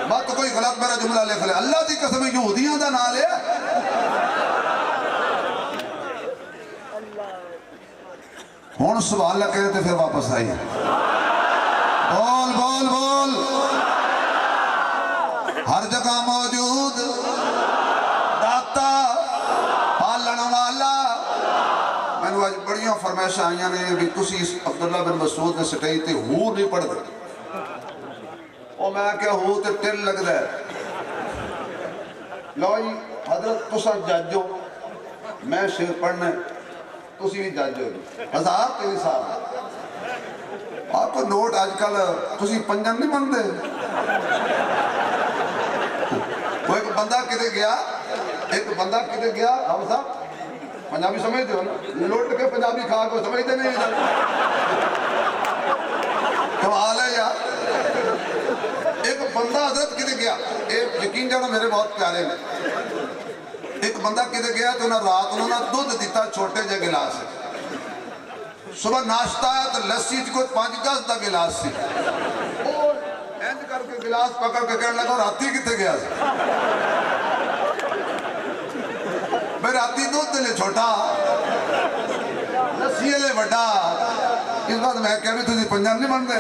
मत कोई गलत मेरा जुमला लिख ले। अल्लाह की कसम यहूदियों का नाम लिया। हुण सवाल लगे तो फिर वापस आई। बोल बोल बोल। हर जगह मौजूद दाता पालन वाला। मैनू अज बड़िया फरमाइश आईया ने भी तुसी अब्दुल्ला बिन मसूद ने स्टेज ते हूर नहीं पढ़ते। और मैं क्या हूर ते टिल लगता है। लो जी हजरत तुसा जज हो, मैं शेर पढ़ना, तुसी भी जज हो। 1003 साल आपको नोट अजकल तुसी पंजन नहीं मनते। वो एक बंदा किते गया, एक बंदा किते गया, हम साहब पंजाबी समझते हो ना, लुट के पंजाबी खा को समझते नहीं। कमाल है यार। एक बंदा हजरत किते गया, एक यकीन जानो मेरे बहुत प्यारे ने। एक बंदा किते गया तो उन्हें रात उन्होंने दूध दिता छोटे जे गिलास। सुबह नाश्ता आया तो लस्सी कोई 5-10 का गिलास सी। इंज करके गिलास पकड़ के कहने लगा राती कितने गया? मैं राती दूध ले छोटा, लस्सी ले बड़ा। इस बात मैं क्या भी तुझे पंजाब नहीं बनते।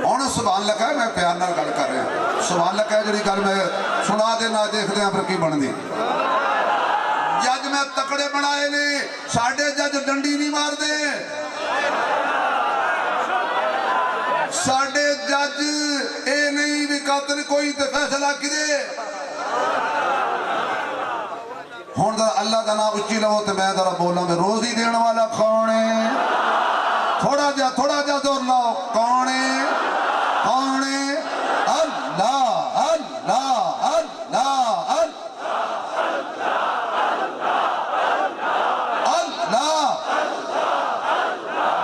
ਹੁਣ सवाल लगा, मैं प्यार नाल गल कर रहा। सवाल लगा जी गल मैं सुना देना, देखते हैं फिर की बनती। जज मैं तकड़े बनाए ने, साडे जज डंडी नहीं मारते। साडे जज ये नहीं भी कातिल कोई तो फैसला किदे। हुण अल्लाह का नाम उच्ची लो तो मैं जरा बोला मैं रोजी देने वाला कौन है? थोड़ा जा जोर लाओ, कौन है? कौन है? अल्लाह अल्लाह अल्लाह अल्लाह।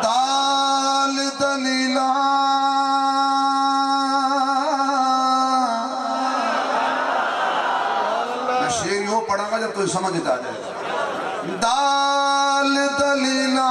दाल दलीला मैं शेर यो पढ़ाऊंगा जब तुझे समझ आ जाएगा। दाल दलीला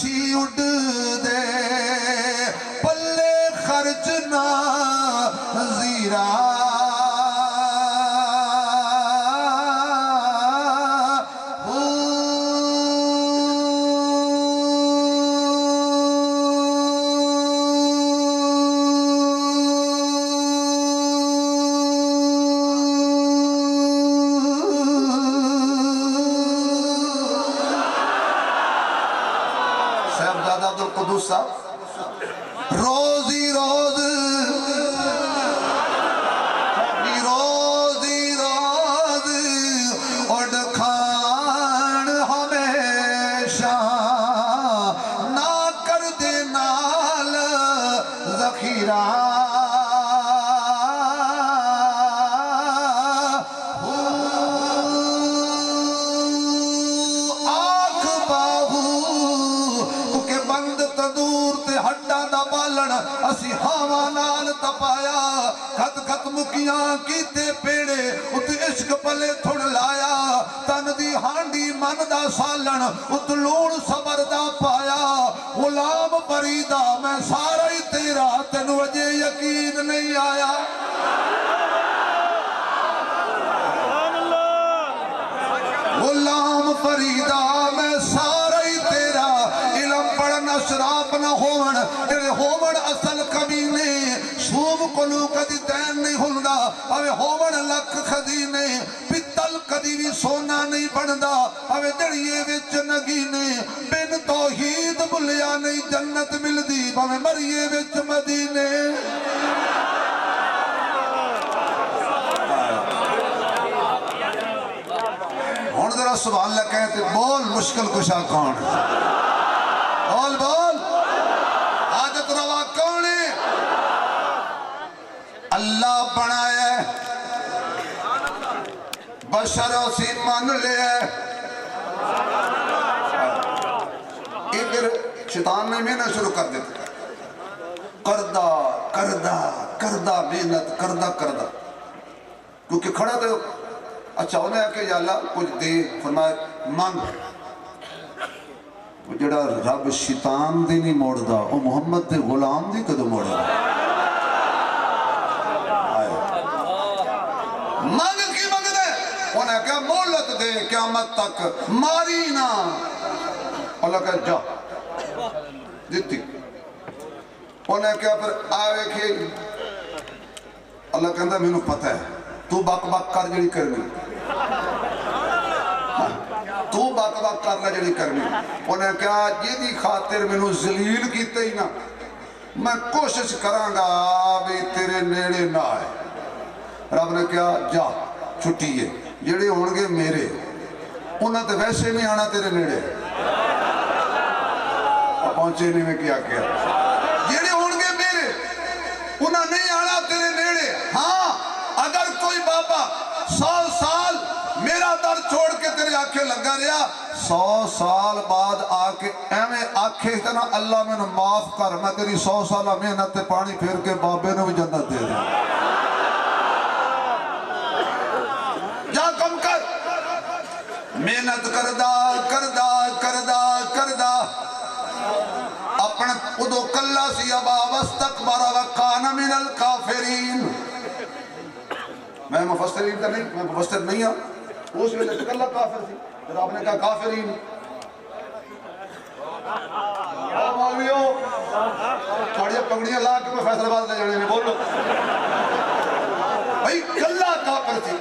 पंछी उड़ दे पल्ले खर्च ना जीरा साहबजादा अब्दुल कुद्दूस साहब रोजी रोज उड़ खान हमेशा ना कर दे नाल जखीरा असी हवा नाल तपाया खत खत मुकियां कीते पेड़े उत इश्क पले थुड़ लाया तन दी हांडी मन दा सालन उत लूण सबर दा पाया गुलाम फरीदा मैं सारा ही तेरा तेनू अजे यकीन नहीं आया गुलाम फरीदा मैं सारा ही तेरा इलम पढ़ना शराब न होवन तेरे होवन असल कमीने सूब कोलू कदी दैन नहीं हुंदा अवे होवन लख खजीने पित्तल कदी भी सोना नहीं बनदा अवे दड़िए विच नगीने बिन तौहीद भुलिया नहीं जन्नत मिलदी भावे मरिए विच मदीने हुण जरा सुभान अल्लाह कहते बोल मुश्किल कुशा कौन बोल बोल आदत रवा कौन है अल्लाह बनाया बशर उसी मान लिया इधर शैतान ने मेहनत शुरू कर दी करदा करदा करदा मेहनत करदा करदा क्योंकि खड़ा तो अच्छा उन्हें आके या अल्लाह कुछ दे फरमाया मांग जड़ा रब शैतान दी नहीं मोड़दा वो मुहम्मद दे गुलाम दी कदों मोड़ेगा मांग की मंगदे उन्हें क्या मोहलत दे क़यामत तक मारी ना अल्लाह कह जा दित्ती उन्हें क्या फिर आवे के अल्लाह कहता मैनू पता है तू बक बक कर जड़ी करनी तू बक बक करना जड़ी करनी उन्हें क्या जिहदी खातिर मैनू जलील कीते ही ना मैं कोशिश करांगा भी तेरे नेड़े ना आए रब ने क्या जा छुट्टी है जेड़े होणगे मेरे उन्हें तो वैसे नहीं आना तेरे नेड़े पहुंचे नहीं मैं क्या किया जेड़े होणगे मेरे उन्हें नहीं आना तेरे नेड़े हाँ अगर कोई बाबा 100 साल मेरा दर छोड़ के तेरे आखे लगा रहा 100 साल बाद आके एवें आखे ना अल्लाह मैंने माफ कर मैं तेरी 100 साल मेहनत ते पानी फेर के बाबे ने भी जन्नत दे दी जा कम कर मेहनत करदा करदा करदा करदा अपना उदो कल्ला सी अबा वस्तकबरा व कान मिनल काफिरीन मैं मुफस्सिरीन का नहीं मैं मुफस्सिर नहीं हूं उस वेले कल्ला काफिर थी जब आपने कहा काफिरीन ओ मौलवियो थोड़ी पगड़ियां ला के फैसलाबाद ले जाने ने बोलो भाई कल्ला काफिर थी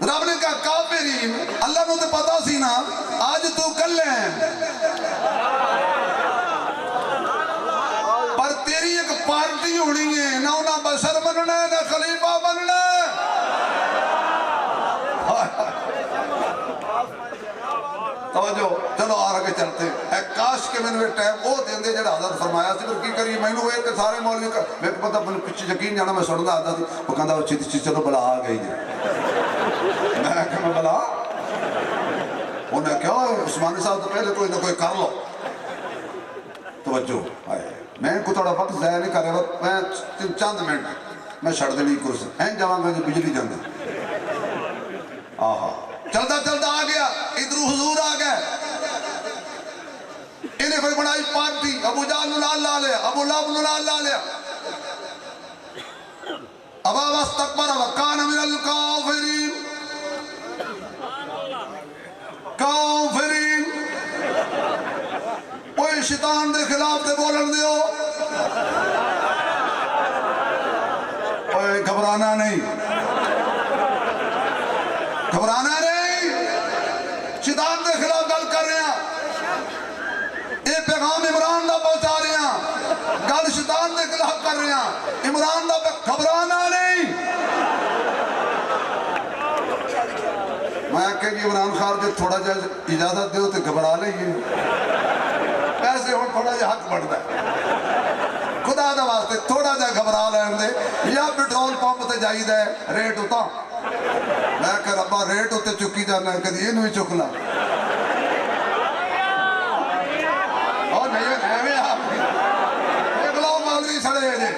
रब ने कहा काफिरीन अल्लाह को तो पता सी ना आज तू कल्ले है पर तेरी एक पार्टी होनी है ना उन्हें बशर बनना है ना खलीफा बनना है तो जो चलो आगे चलते हैं काश के मैंने टाइम वो देंगे जो हजरत फरमाया सी पर की करिए मैनू वे के सारे मौलवी मेरे को पता पिछे यकीन जाना मैं सुनता आता सी वो कहता छिती चलो बला आ गई जी मैं बला उन्हें क्या उस्मानी साहब तो पहले कोई ना कोई कर लो तवज्जो आए मैं को थोड़ा वक्त ज़ाया नहीं कर रहा मैं चंद मिनट मैं छड़ देनी कुर्सी ऐन जावांगा जो बिजली जाती आहा चलता चलता आ गया इधर हुजूर आ गए انہیں کوئی بنائی پارٹی، ابو جہل نو نال لا لیا، ابو لہب نو نال لا لیا، ابا واستکبر وکان من الکافرین، کافرین کوئی شیطان دے خلاف دے بولن دیو، کوئی گھبرانا نہیں، گھبرانا نہیں، شیطان دے خلاف گل کر رہے ہیں، یہ پیغام عمران دا پہنچا رہے ہیں، گل شیطان دے خلاف کر رہے ہیں، عمران دا گھبرانا نہیں۔ میں کہ جی عمران خان جی تھوڑا جا اجازت دیو تو گھبرا لئیے، پیسے ہوں تھوڑا جا حق بڑھتا ہے، خدا دا واسطے تھوڑا جا گھبرا لین دے، یا پیٹرول پمپ تے جائی دے ریٹ ہوتا، میں کہ ربا ریٹ ہوتے چکی جانا ہے، کدی انہوں ہی چکلا، اور نہیں ہے آپ ایک لو مولوی سڑے جے،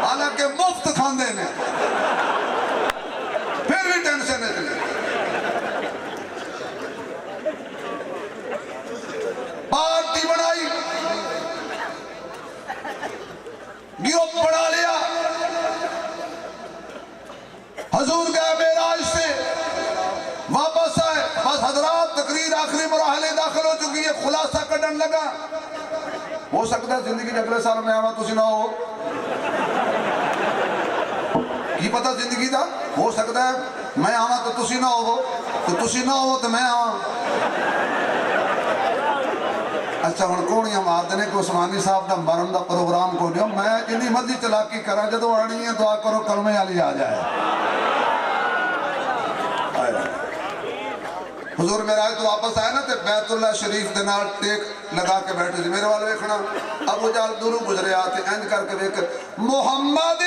حالانکہ مفت کھاندے نے، پھر بھی ٹینشن ہے چلے، پارٹی بنائی، گروپ بنا لیا، حضور گئے معراج سے واپس آئے، بس حضرات تقریر آخری مراحلے داخل ہو چکی ہے، خلاصہ کڈن لگا، ہو سکتا ہے زندگی کے اگلے سال میں آواں تسی نہ ہو، کی پتہ زندگی دا، ہو سکتا ہے میں آواں تو تسی نہ ہو، تو تسی نہ ہو تو میں آواں۔ اچھا ہن کونیاں مار دینے کہ عثمانی صاحب دا مرن دا پروگرام کو دیو، میں جنی مرضی چلاکی کرا، جدو آنی ہے دعا کرو کلمے علی آ جائے۔ حضور میرا آئے تو واپس آئے نا تے بیت اللہ شریف دے نال ٹیک لگا کے بیٹھے تھے، میرے والے ویکھنا ابو جہل دوروں گزرے آتے اینج کر کے ویکھ محمد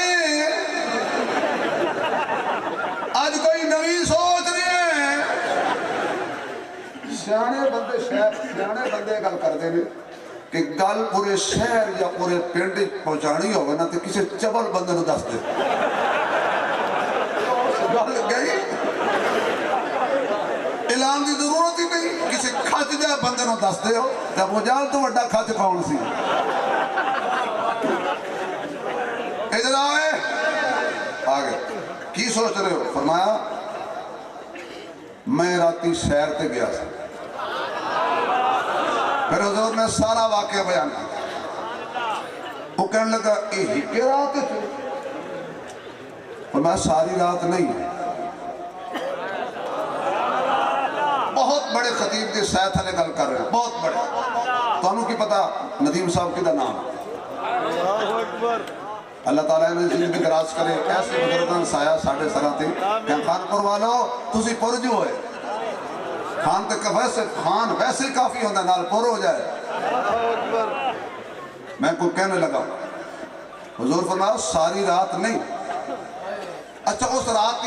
آج کوئی نوی سوچ رہے ہیں، سیانے بندے گل کرتے ہیں کہ گل پورے شہر یا پورے پنڈ پہنچانی ہوگا نا تو کسی چبل بندے نو دس دے، گل گئی اعلان دی ضرورت ہی نہیں، کسی کھچ جائے بندے نو دس دے ہو، تو ابو جہل تو وڈا کھچ کون سی؟ ادھر آئے آگے کی سوچ رہے ہو؟ فرمایا میں راتی سیر تے گیا تھا، پھر حضور نے سارا واقعہ بیان کیا، وہ کہنے لگا یہی کہ رات تھے، فرمایا ساری رات نہیں، بہت بڑے خطیب کے ساتھ ہلے گل کر رہے ہیں، بہت بڑے، تو انہوں کی پتا ندیم صاحب کی دا نام، اللہ تعالیٰ نے زندگی دراز کرے، ایسے بزرگان سایہ ساڑھے سراتے کہ خان پر والو تسی پر جو ہے، خان تے ویسے خان ویسے کافی ہوندہ نال پر ہو جائے، میں کو کہنے لگا حضور فرمایا ساری رات نہیں، اچھا اس رات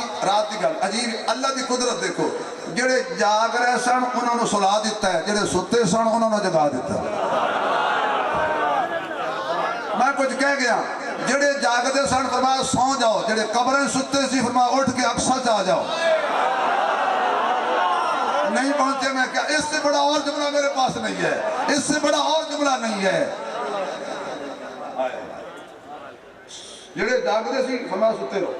کی گل عجیب، اللہ دی قدرت دیکھو، جڑے جاگ رہے سن انہوں نے سلا دیتا ہے، جڑے ستے سن انہوں نے جگا دیتا ہے، میں کچھ کہہ گیا، جڑے جاگ دے سن فرمایا سو جاؤ، جڑے قبریں ستے سی فرمایا اٹھ کے اقصا جا جاؤ، نہیں پہنچے میں کیا، اس سے بڑا اور جملہ میرے پاس نہیں ہے، اس سے بڑا اور جملہ نہیں ہے، جڑے جاگ دے سی فرمایا ستے رہو،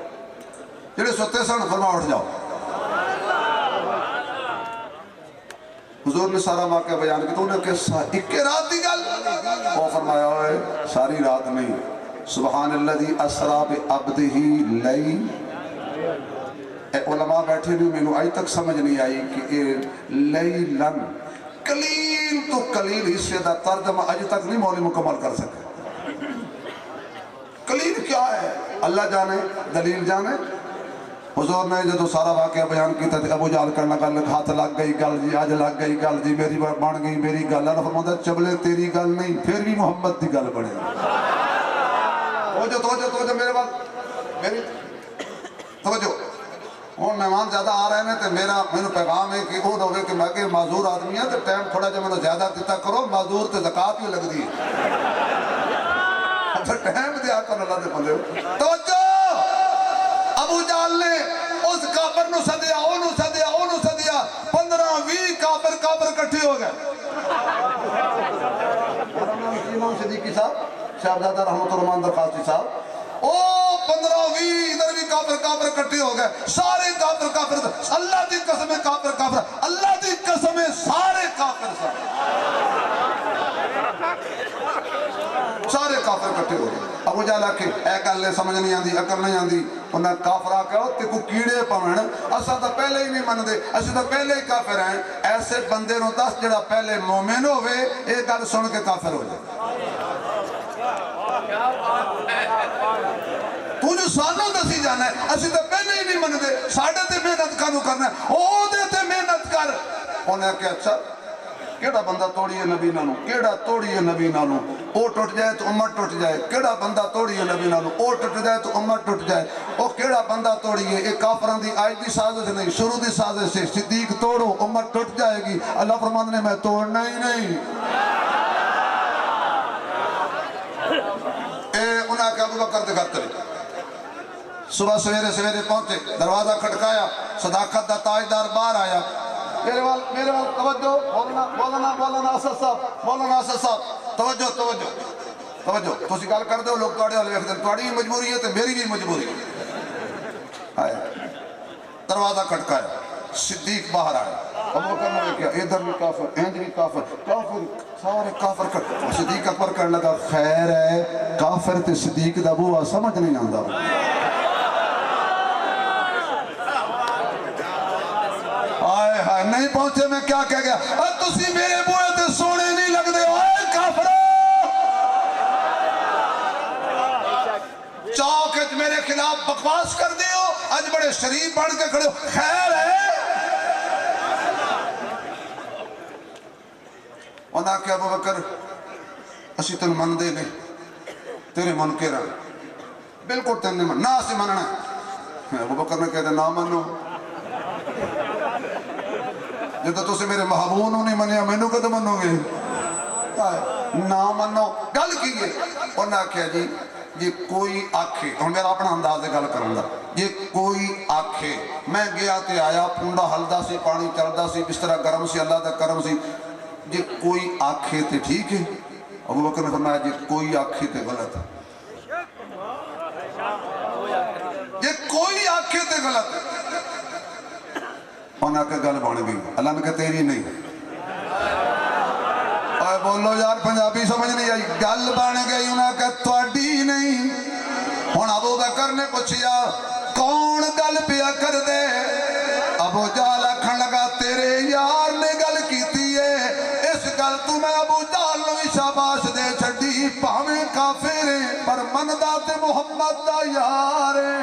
جڑے ستے سن فرمایا اٹھ جاؤ۔ حضور نے سارا واقعہ بیان کیا، تو انہیں کہا اکے رات دی گل، وہ فرمایا ہوئے ساری رات نہیں، سبحان الذی اسرا بعبدہ لیل، اے علماء بیٹھے بھی میں نے آج تک سمجھ نہیں آئی کہ لیلن قلیل تو قلیل حصے دا ترجمہ آج تک نہیں مولوی مکمل کر سکے، قلیل کیا ہے اللہ جانے، دلیل جانے۔ حضور نے جدو سارا واقعہ بیان کیتا تھے ابو جہل کرنا گل ہاتھ لگ گئی گل جی، آج لگ گئی گل جی، میری بن گئی میری گل، اللہ فرماتا چبلے تیری گل نہیں پھر بھی محمد دی گل بڑھے، توجہ میرے بعد میری توجہ، اور مہمان زیادہ آ رہے ہیں تو میرا پیغام ہے کہ وہ ہوگے کہ میں کہ معذور آدمی ہے تو ٹائم تھوڑا جب میں زیادہ دیتا کرو، معذور تے زکاة بھی لگ دی ہے، اچھا ٹائم دیا کر اللہ دے بندے ہو۔ توجہ، ابو جہل نے اس کافر نو سدیا، انہوں سدیا 15-20 کافر کٹھے ہو گئے، सिद्दीकी साहब, साहबजादा रहमतुल्लाह दरखास्ती साहब, ओ 15-20 इधर भी काफिर काफिर इकट्ठे हो गए, सारे काफिर काफिर, अल्लाह की कसम है काफिर काफिर, अल्लाह की कसम है सारे काफिर सारे काफिर इकट्ठे हो गए। अबू जहल आखे ए गल समझ नहीं आती, अकल नहीं आती। उन्हें काफरा कहो ते को कीड़े पवन, असा तो पहले ही नहीं मनते, असं तो पहले ही काफिर हैं। ऐसे बंदे नु दस जेड़ा पहले मोमिन होवे, ये गल सुन के काफिर हो जाए। तू जो सानू दसी जाना है, असं तो पहले ही नहीं मनते, साढ़े ते मेहनत कानू करना है, ओदे ते मेहनत कर। उन्हें आख्या अच्छा केड़ा बंदा तोड़िए नबी नानू, केड़ा तोड़िए नबी नानू, ओ टुट जाए तो उम्मत टुट जाए, केड़ा बंदा तोड़िए नबी नानू, ओ टुट जाए तो उम्मत टुट जाए, ओ केड़ा बंदा तोड़िए। ये काफरां दी आज दी साजिश नहीं, शुरू दी साजिश है। सिद्दीक तोड़ो उम्मत टुट जाएगी, अल्लाह फरमांदे ने मैं तोड़ना ही नहीं। उन्हें आख्या अबू बकर दे घर चले। सुबह सवेरे सवेरे पहुंचे, दरवाजा खटकाया, सदाकत दा ताजदार बाहर आया। मेरे वाल तवज्जो, बोलना असद साहब, बोलना असद साहब, तवज्जो तवज्जो तवज्जो। तुसी गल कर दो, लोग तुहाडे वाल वेखदे, तुहाडी भी मजबूरी है ते मेरी भी मजबूरी है। आया दरवाजा खटकाया, सिद्दीक बाहर आया। अबू बकर ने देखा इधर भी काफिर, इंज भी काफिर, काफिर सारे काफिर। सिद्दीक अकबर कहने लगा खैर है, काफिर ते सिद्दीक दा बुआ समझ नहीं आंदा। हाय हाय नहीं पहुंचे, मैं क्या कह गया, तुसी मेरे बुए ते सोने नहीं लगदे हो काफिरो। चौक मेरे खिलाफ बकवास कर दे हो, आज बड़े शरीफ बन के खड़े हो। खैर है, उन्हें आख्या अबू बकर असी तेन मनते नहीं, तेरे मुनकर हैं, बिल्कुल तेन नहीं मन ना असी मनना। अबू बकर ने कहते ना मनो, जो तुम मेरे महबूब नहीं मनिया, मैनू कदों मनोगे? ना मनो गल की है। उन्हें आख्या जी जे कोई आखे, हम मेरा अपना अंदाज गल करन दा, जे कोई आखे मैं गया ते आया, पूंडा हलदा सी, पानी चलदा सी, बिस्तरा गर्म सी, अल्लाह दा करम सी, जे कोई आखे ते ठीक है। अबू बकर ने फरमाया जे कोई आखे ते गलत है, जे कोई आखे ते गलत है। उन्हें आके गल बन गई, अल्लाह ने कहा तेरी नहीं। और बोलो यार पंजाबी समझ नहीं आई, गल बन गई। उन्हें कहा तुहाडी नहीं। हुण अबू बकर ने पूछया कौन गल पिया कर दे? अबू जहल आखन लगा तेरे यार ने गल कीती है, इस गल तू मैं अबू जहल नूं भी शाबाश दे छड्डी, भावें काफिर है पर मनदा ते मुहम्मद दा यार है।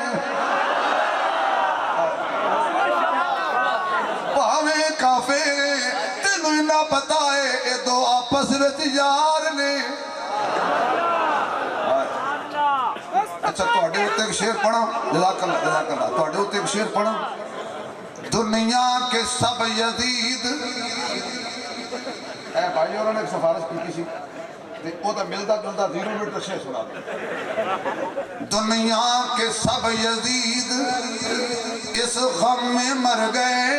भावें काफिर है, तेनू इन्ना पता है ये दो आपस विच यार ने। अच्छा तुहाडे उत्ते एक शेर पढ़ा, जज़ाकल्लाह जज़ाकल्लाह, तुहाडे उत्ते एक शेर पढ़ा। दुनिया के सब यजीद, ए भाई उन्होंने एक सिफारिश की सी ते ओदा मिलदा जुलदा 0 मिनट शेर सुना दे। दुनिया के सब यजीद इस गम में मर गए,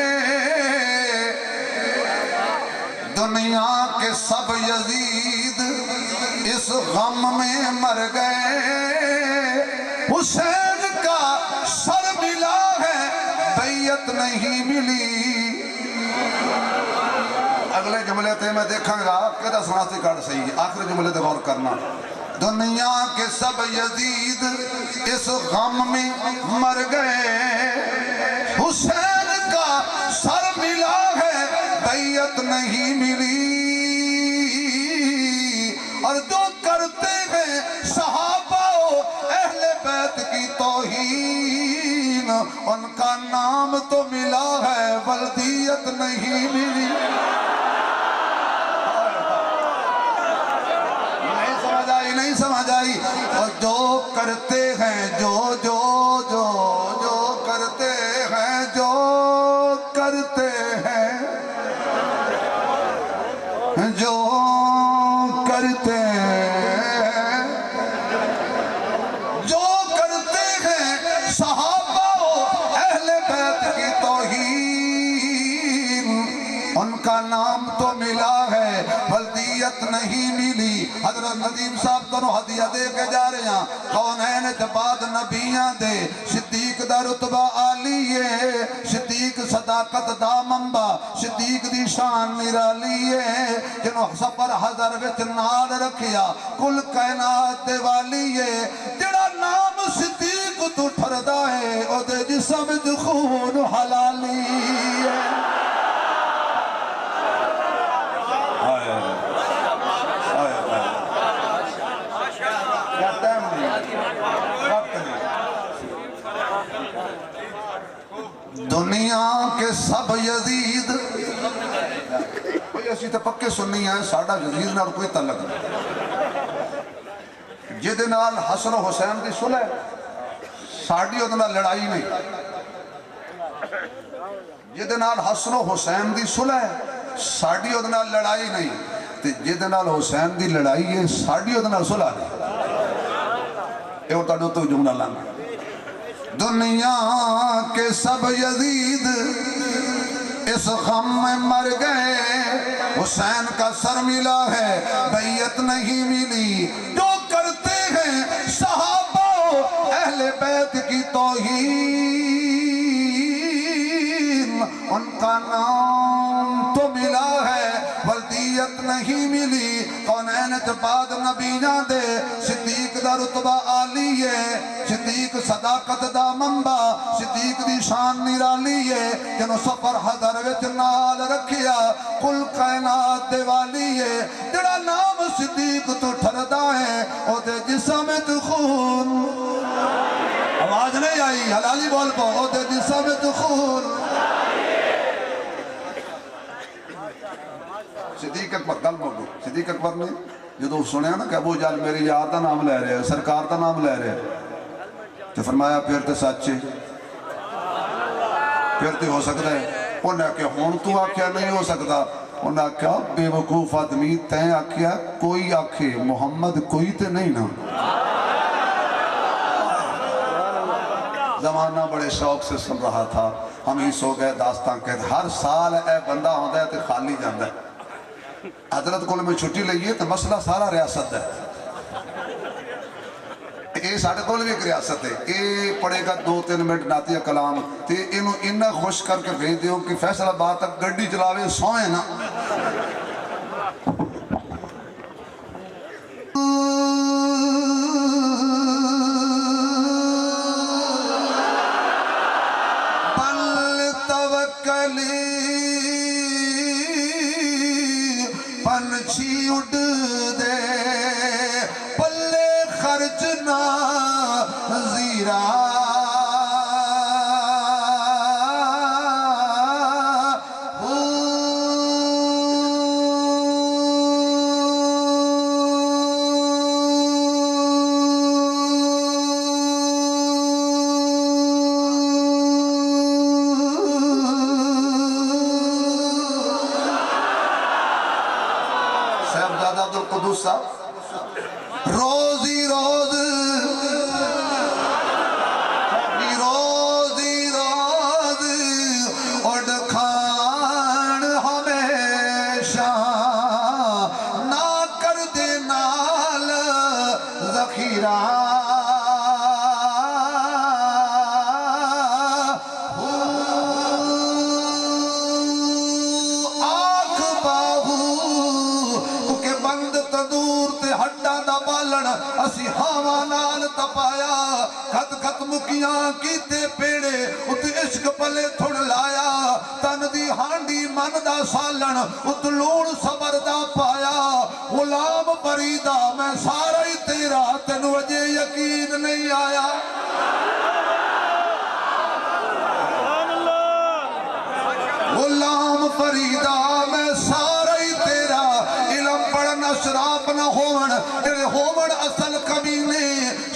दुनिया के सब यजीद इस गम में मर गए, हुसैन का सर मिला है बैयत नहीं मिली। अगले जुमले ते मैं देखूंगा कि सुनाती कार्ड सही है, आखिरी जुमले ते गौर करना। दुनिया के सब यजीद इस गम में मर गए, हुसैन का सर मिला है बैयत नहीं मिली। और जो करते हैं सहाबा अहले बैत की तौहीन, उनका नाम तो मिला है वल्दियत नहीं मिली। नहीं समझ आई। और जो करते हैं जो जो जो जो करते हैं जो करते हैं जो करते हैं जो करते हैं सहाबा अहले बैत की तौहीन, उनका नाम तो मिला है वल्दियत بیعت نہیں ملی. حضرت ندیم صاحب تو ہدیہ دے کے جا رہے ہیں. کونین بعد نبیاں دے صدیق دا رتبہ عالی ہے. صدیق صداقت دا منبع, صدیق دی شان نرالی ہے. جنہوں سفر حضر وچ نال رکھیا کل کائنات دے والی ہے. جڑا نام صدیق تو ٹھردا ہے او دے جسم وچ خون حلالی ہے. دنیا کے سب یزید اسی تو پکے سنی ہیں, ساڑھا یزید نال کوئی تعلق نہیں. جہدے نال حسن و حسین دی صلح ساڑھی اودے نال لڑائی نہیں. جہدے نال حسن و حسین دی صلح ساڑھی اودے نال لڑائی نہیں. تے جہدے نال حسین دی لڑائی ہے ساڑھی اودے نال صلح نہیں. اے اور تاڑے تو جملہ لانا. دنیا کے سب یزید اس غم میں مر گئے, حسین کا سر ملا ہے بیعت نہیں ملی. جو کرتے ہیں صحابہ اہل بیت کی توہین, ان کا نام تو ملا ہے ولدیت نہیں ملی. کونین بعد نبیاں دے صدیق دا رتبہ عالی ہے. صدیق صداقت دا منبع, صدیق دی شان نرالی ہے. جنہوں سفر حضر وچ نال رکھیا کل کائنات دے والی ہے. جڑا نام صدیق تو ٹھردا ہے او دے جسم وچ خون, آواز نہیں آئی حلالی بول پو, او دے جسم وچ خون. صدیق اکبر گل موضوع. صدیق اکبر نے جدو سنیا نا کہ ابو جہل میری یار دا نام لے رہے, سرکار دا نام لے رہے, تو فرمایا پھر تے سچے, پھر تے ہو سکتا ہے. انہیں کہ ہون تو آکھیا نہیں ہو سکتا. انہیں کہا بے وقوف آدمی تین آکھیا کوئی آکھے محمد کوئی تے نہیں نا. زمانہ بڑے شوق سے سن رہا تھا, ہم ہی سو گئے داستان کہتے. ہر سال اے بندہ ہوندہ ہے تے خالی جاندہ ہے. حضرت کو میں چھٹی لئیے تو مسئلہ سارا ریاست ہے. اے ساڑھے کول بھی ایک ریاست ہے. اے پڑھے گا 2-3 منٹ نعتیہ کلام تے انہوں انہا خوش کر کے بھیج دیو کہ فیصل آباد تک گڈی چلاوے سوئیں نا. بل توکلی پنچھی اڑ دے پلے خرچ نہ زیرا. صاحبزادہ عبدالقدوس صاحب روزی روز اڑ کھان ہمیشہ نہ کر دے نال ذخیرہ. اسی ہوا نال تپایا خط خط مکیاں کیتے پیڑے ات عشق پلے تھڑ لایا. تن دی ہانڈی من دا سالن ات لون صبر دا پایا. غلام فریدہ میں سارا ہی تیرا تین وجہ یقین نہیں آیا. غلام فریدہ میں سارا ہی تیرا. علم پڑھنا شراب نہ ہون تیرے ہون اصل کمینے.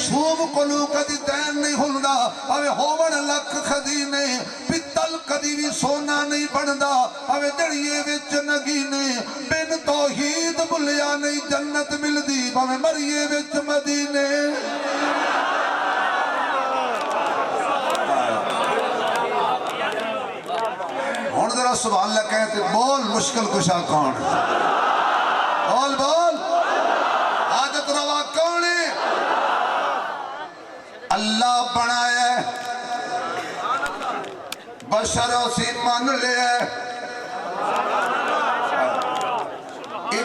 شوب کلو کدی دین نہیں ہلدا اوے ہون لکھ خزینے. پتل کدی بھی سونا نہیں بندا اوے جڑیے وچ نگینے. بن توحید بھلیا نہیں جنت ملدی اوے مریے وچ مدینے. ہون ذرا سبحان اللہ کہتے بول مشکل کشا کون. بول بول बशर असी मान लिया।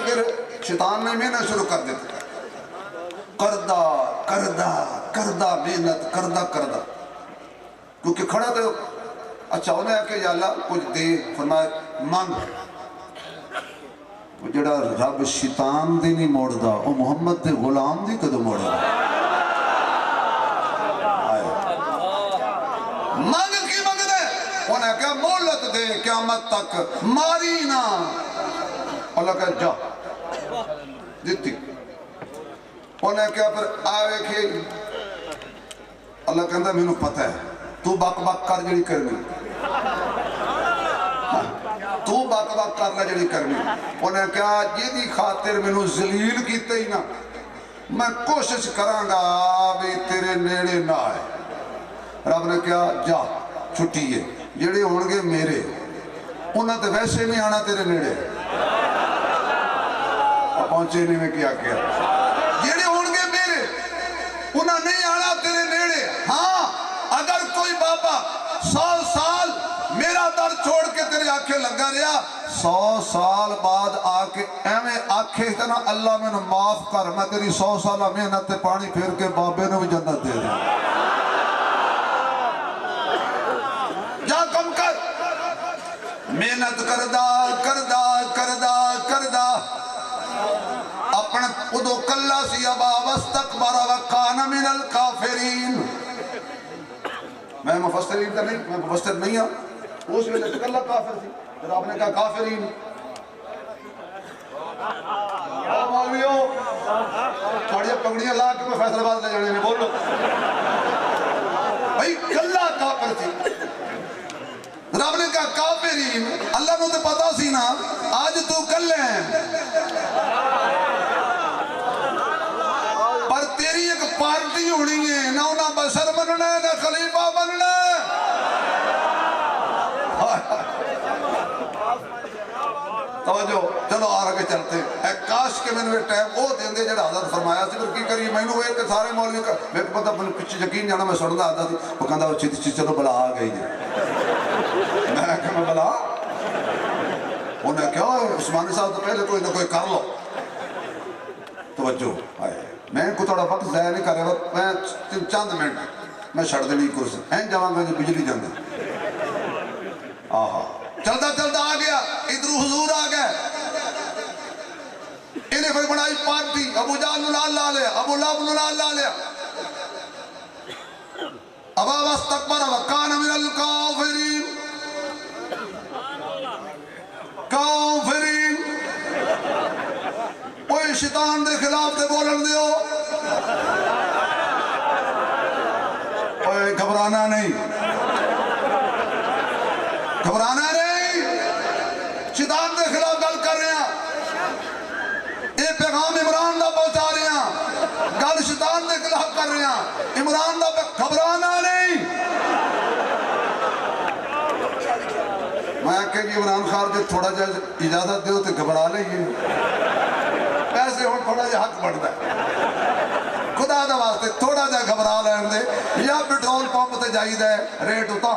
फिर शैतान ने मेहनत शुरू कर दी, करदा करदा करदा मेहनत करदा करदा, क्योंकि खड़ा तो अच्छा उन्हें आके या अल्लाह कुछ दे, फरमाया मांग। जड़ा रब शैतान दी नहीं मोड़दा, वो मुहम्मद दे गुलाम दी कदों मोड़दा। मांग की मंगदे, उन्हें क्या मोहलत दे क़यामत तक, मारी ना। अल्लाह कहा जा दिती। उन्हें क्या फिर आवे के अल्लाह कहता मैनू पता है तू बक बक कर जी करनी, तू बक बक कर ला जी करनी। उन्हें क्या जिहदी खातिर मैनू जलील कीते ही ना, मैं कोशिश करांगा भी तेरे नेड़े ना आए। रब ने क्या जा छुट्टी है, जेड़े होणगे मेरे उन्हें तो वैसे नहीं आना तेरे नेड़े। पहुंचे नहीं में क्या किया, जेड़े होंगे मेरे उन्हें नहीं आना तेरे नेड़े। हाँ अगर कोई बाबा 100 साल मेरा दर छोड़ के तेरे आखे लगा रहा, 100 साल बाद आके एवं आखे ना अल्लाह मैंने माफ कर, मैं तेरी 100 साल मेहनत ते पानी फेर के बाबे ने भी जन्नत दे दी। जा कम कर, मेहनत करदा करदा करदा करदा अपना उदो कल्ला सी। अबा वस्तकबर व कान मिनल काफिरीन। मैं मुफस्सिरीन का नहीं, मैं मुफस्सिर नहीं हूं। उस वेले कल्ला काफिर थी, फिर आपने कहा काफिरीन। ओ मौलवियो थोड़ी पगड़ियां ला के मैं फैसलाबाद ले जाने ने, बोलो भाई कल्ला काफिर थी। रब ने कहा काफिरीन। अल्लाह को तो पता सी ना आज तू कल्ले है, पर तेरी एक पार्टी होनी है ना, उन्हें बशर बनना है ना खलीफा बनना है। तो चलो आगे चलते हैं। काश के मैंने टाइम वो देंगे जो हजरत फरमाया सी, पर की करिए मैनू वे के सारे मौलवी का मेरे को पता पिछे यकीन जाना, मैं सुनता आता थी वो कहता छेती चलो बला आ गई जी। मैं क्या मैं बला, उन्हें क्या उस्मानी साहब तो पहले कोई ना कोई कर लो। तवज्जो आए, मैं को थोड़ा वक्त ज़ाया नहीं कर रहा, मैं चंद मिनट मैं छड़ देनी कुर्सी ऐं जावांगा जी बिजली जाने। आहा चलता चलता आ गया, इधर हुजूर आ गए। इन्हें फिर बनाई पार्टी, अबू जाल ला लिया, अबू लहब ला लिया। अबा वस्तकबर व कान मिनल काफिरीन। काफिरीन कोई शैतान के खिलाफ ते बोलन दियो, ओए घबराना नहीं, घबराना नहीं। शैतान के खिलाफ गल कर रहे हैं, ये पैगाम इमरान दा पहुंचा रहे हैं, गल शैतान के खिलाफ कर रहे हैं। इमरान दा घबराना नहीं। मैं कह इमरान खान जो थोड़ा जा इजाजत दो तो घबरा लीजिए, पैसे हम थोड़ा जा हक बढ़ता है, खुदा दा वास्ते थोड़ा जा घबरा लैन दे। या पेट्रोल पंप से जाइदा है रेट उता,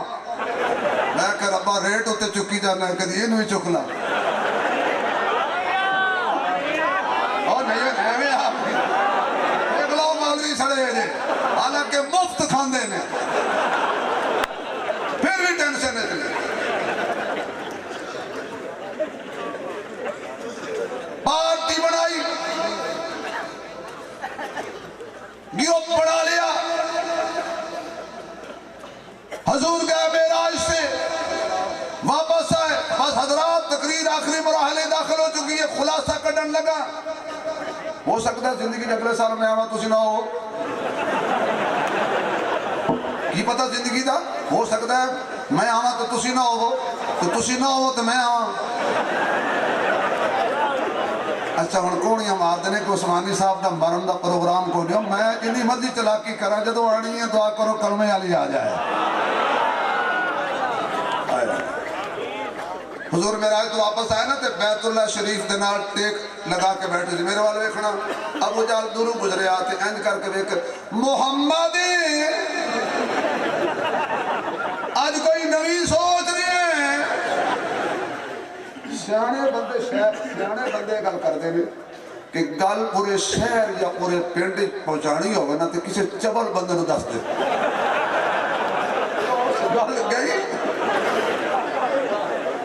मैं कह रब्बा रेट उत्ते चुकी जाना, कभी इनू भी चुक ला। और नहीं एवं आप देख लो मौलवी सड़े जे, हालांकि मुफ्त खांदे ने, फिर भी टेंशन है। पार्टी बनाई, गिरोह बना लिया। हजूर गए मेराज से वापस आए, बस हजरात तकरीर आखिरी मराहले दाखिल हो चुकी है, खुलासा कढ़न लगा। हो सकता है जिंदगी अगले साल में आवा तुसी ना हो, की पता जिंदगी का हो सकता है मैं आवा तो तुसी ना हो, तो तुसी ना हो तो मैं आवा। अच्छा हम घोड़ियां मारते हैं कि उस्मानी साहब का मरण का प्रोग्राम को नहीं, मैं जिन्नी मर्जी चलाकी करा, जो आनी है दुआ करो कलमे वाली आ जाए। हुजूर मेराज तो वापस आए ना, तो बैतुल्ला शरीफ के नाल टेक लगा के बैठे थे, मेरे वाल वेखना अबू जाल दूर गुजरे आते इंज करके वेख मुहम्मद आज कोई नवी सोच ਸਿਆਣੇ ਬੰਦੇ ਗੱਲ ਕਰਦੇ ਨੇ ਕਿ ਗੱਲ ਪੂਰੇ ਸ਼ਹਿਰ ਜਾਂ ਪੂਰੇ ਪਿੰਡ ਪਹੁੰਚਾਣੀ ਹੋਵੇ ਨਾ ਤੇ ਕਿਸੇ ਚਬਲ ਬੰਦੇ ਨੂੰ ਦੱਸ ਦੇ ਗੱਲ ਗਈ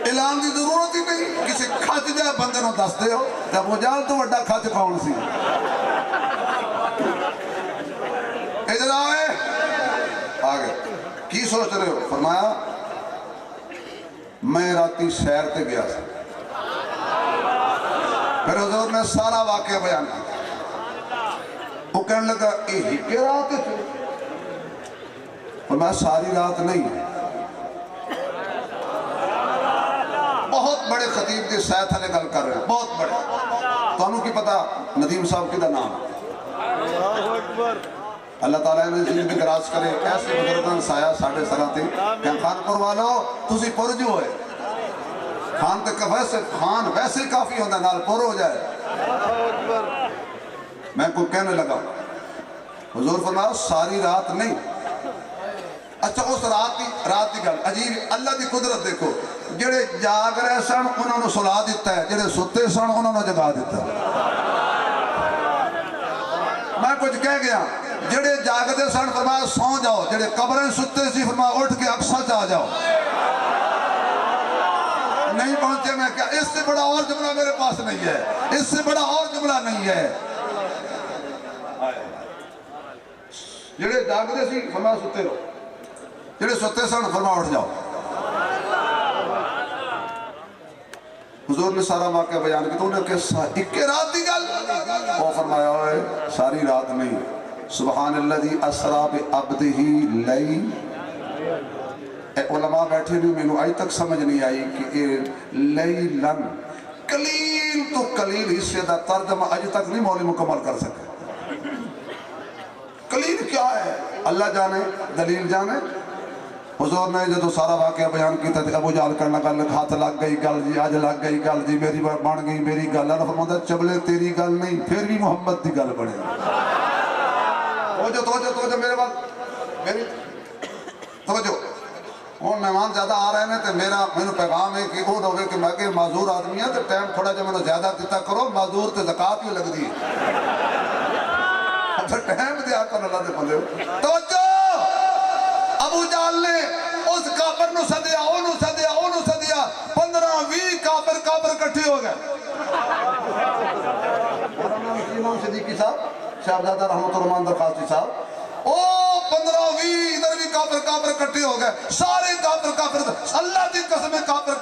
ਐਲਾਨ ਦੀ ਜ਼ਰੂਰਤ ਹੀ ਨਹੀਂ ਕਿਸੇ ਖੱਜ ਦੇ ਬੰਦੇ ਨੂੰ ਦੱਸ ਦਿਓ ਤੇ ਅਬੂ ਜਹਲ ਤੋਂ ਵੱਡਾ ਖੱਜ ਕੌਣ ਸੀ इधर आए आगे की सोच रहे हो फरमाया मैं राती सैर ते गया फिर हुजूर ने सारा वाकया बयान किया वो कहने लगा ये रात फरमाया सारी रात नहीं बहुत बड़े खतीब की सैत वाले गल कर रहे हैं बहुत बड़े तुहानू की पता नदीम साहब किदा नाम अल्लाह ताला ने जिंदगी भी दराज करे ऐसे बुजुर्गों ने साया साढ़े सरां ते खानपुर वालो तुसी पुर जो है खान तक वैसे काफी होता नाल पुर हो जाए मैं कोई कहने लगा हुजूर फरमाया सारी रात नहीं अच्छा उस रात की गल अजीब अल्लाह की कुदरत देखो जेड़े जाग रहे सन उन्होंने सुला दिता है जेड़े सुते सन उन्होंने जगा दिता मैं कुछ कह गया जेड़े जागते सन फरमाया सौ जाओ जेड़े कब्रें सुते सी फरमाया उठ के अक्सा च आ जाओ नहीं पहुंचे मैं क्या इससे बड़ा और जुमला मेरे पास नहीं है इससे बड़ा और जुमला नहीं है जेड़े जागते सी फरमाया सुते रहो जेड़े सुते सन फरमाया उठ जाओ हुजूर ने सारा वाकया बयान किया उन्हें किसा इक्के रात की गल वो फरमाया ओए सारी रात नहीं सुबहानल्लज़ी अस्रा बिअब्दिही लई उलमा बैठे नहीं मैनू अज तक समझ नहीं आई कि लैलन कलील तो कलील हिस्से का तर्जमा अज तक नहीं मौलवी मुकम्मल कर सके कलील क्या है अल्लाह जाने दलील जाने हुजूर ने जो सारा वाकया बयान किया तो अबू जहल करना गल हाथ लग गई गल जी अज लग गई गल जी मेरी बन गई मेरी गल फरमांदा चबले तेरी गल नहीं फिर भी मुहम्मद की गल बने तो मेरे बात मेरी तवज्जो हुण मेहमान ज्यादा आ रहे हैं तो मेरा मैनू पैगाम है कि वो होवे कि मैं कि माजूर आदमी है तो टाइम थोड़ा जिहा मैनू ज्यादा दिता करो माजूर तो ज़कात भी लगती है टाइम दिया करो अल्लाह दे बंदे तवज्जो अबू जहल ने उस काफिर नू सदिया ओनू सदिया 15-20 काफिर इकट्ठे हो गए सिद्दीकी साहब शहजादा रहमतुल्लाह दरखास्ती साहब ओ 15-20 इधर भी काफिर इकट्ठे हो गए सारे काफिर अल्लाह की कसम काफिर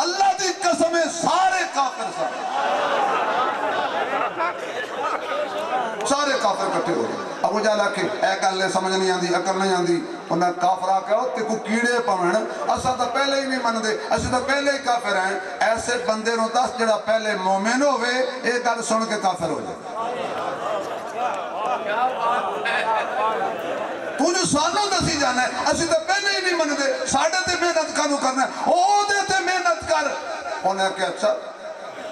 अल्लाह की कसम सारे काफिर इकट्ठे हो गए अबू जहल आखे ए गल समझ नहीं आती अकल नहीं आती उन्हें काफिर आख्या ते को कीड़े पवन असा तो पहले ही नहीं मनते असं तो पहले ही काफिर हैं ऐसे बंदे नूं दस जेड़ा पहले मोमिन होवे ये गल सुन के काफिर हो जाए तू जो सानू दसी जाना असं तो पहले ही नहीं मनते साढ़े ते मेहनत कानू करना ओदे ते मेहनत कर उन्हें आख्या अच्छा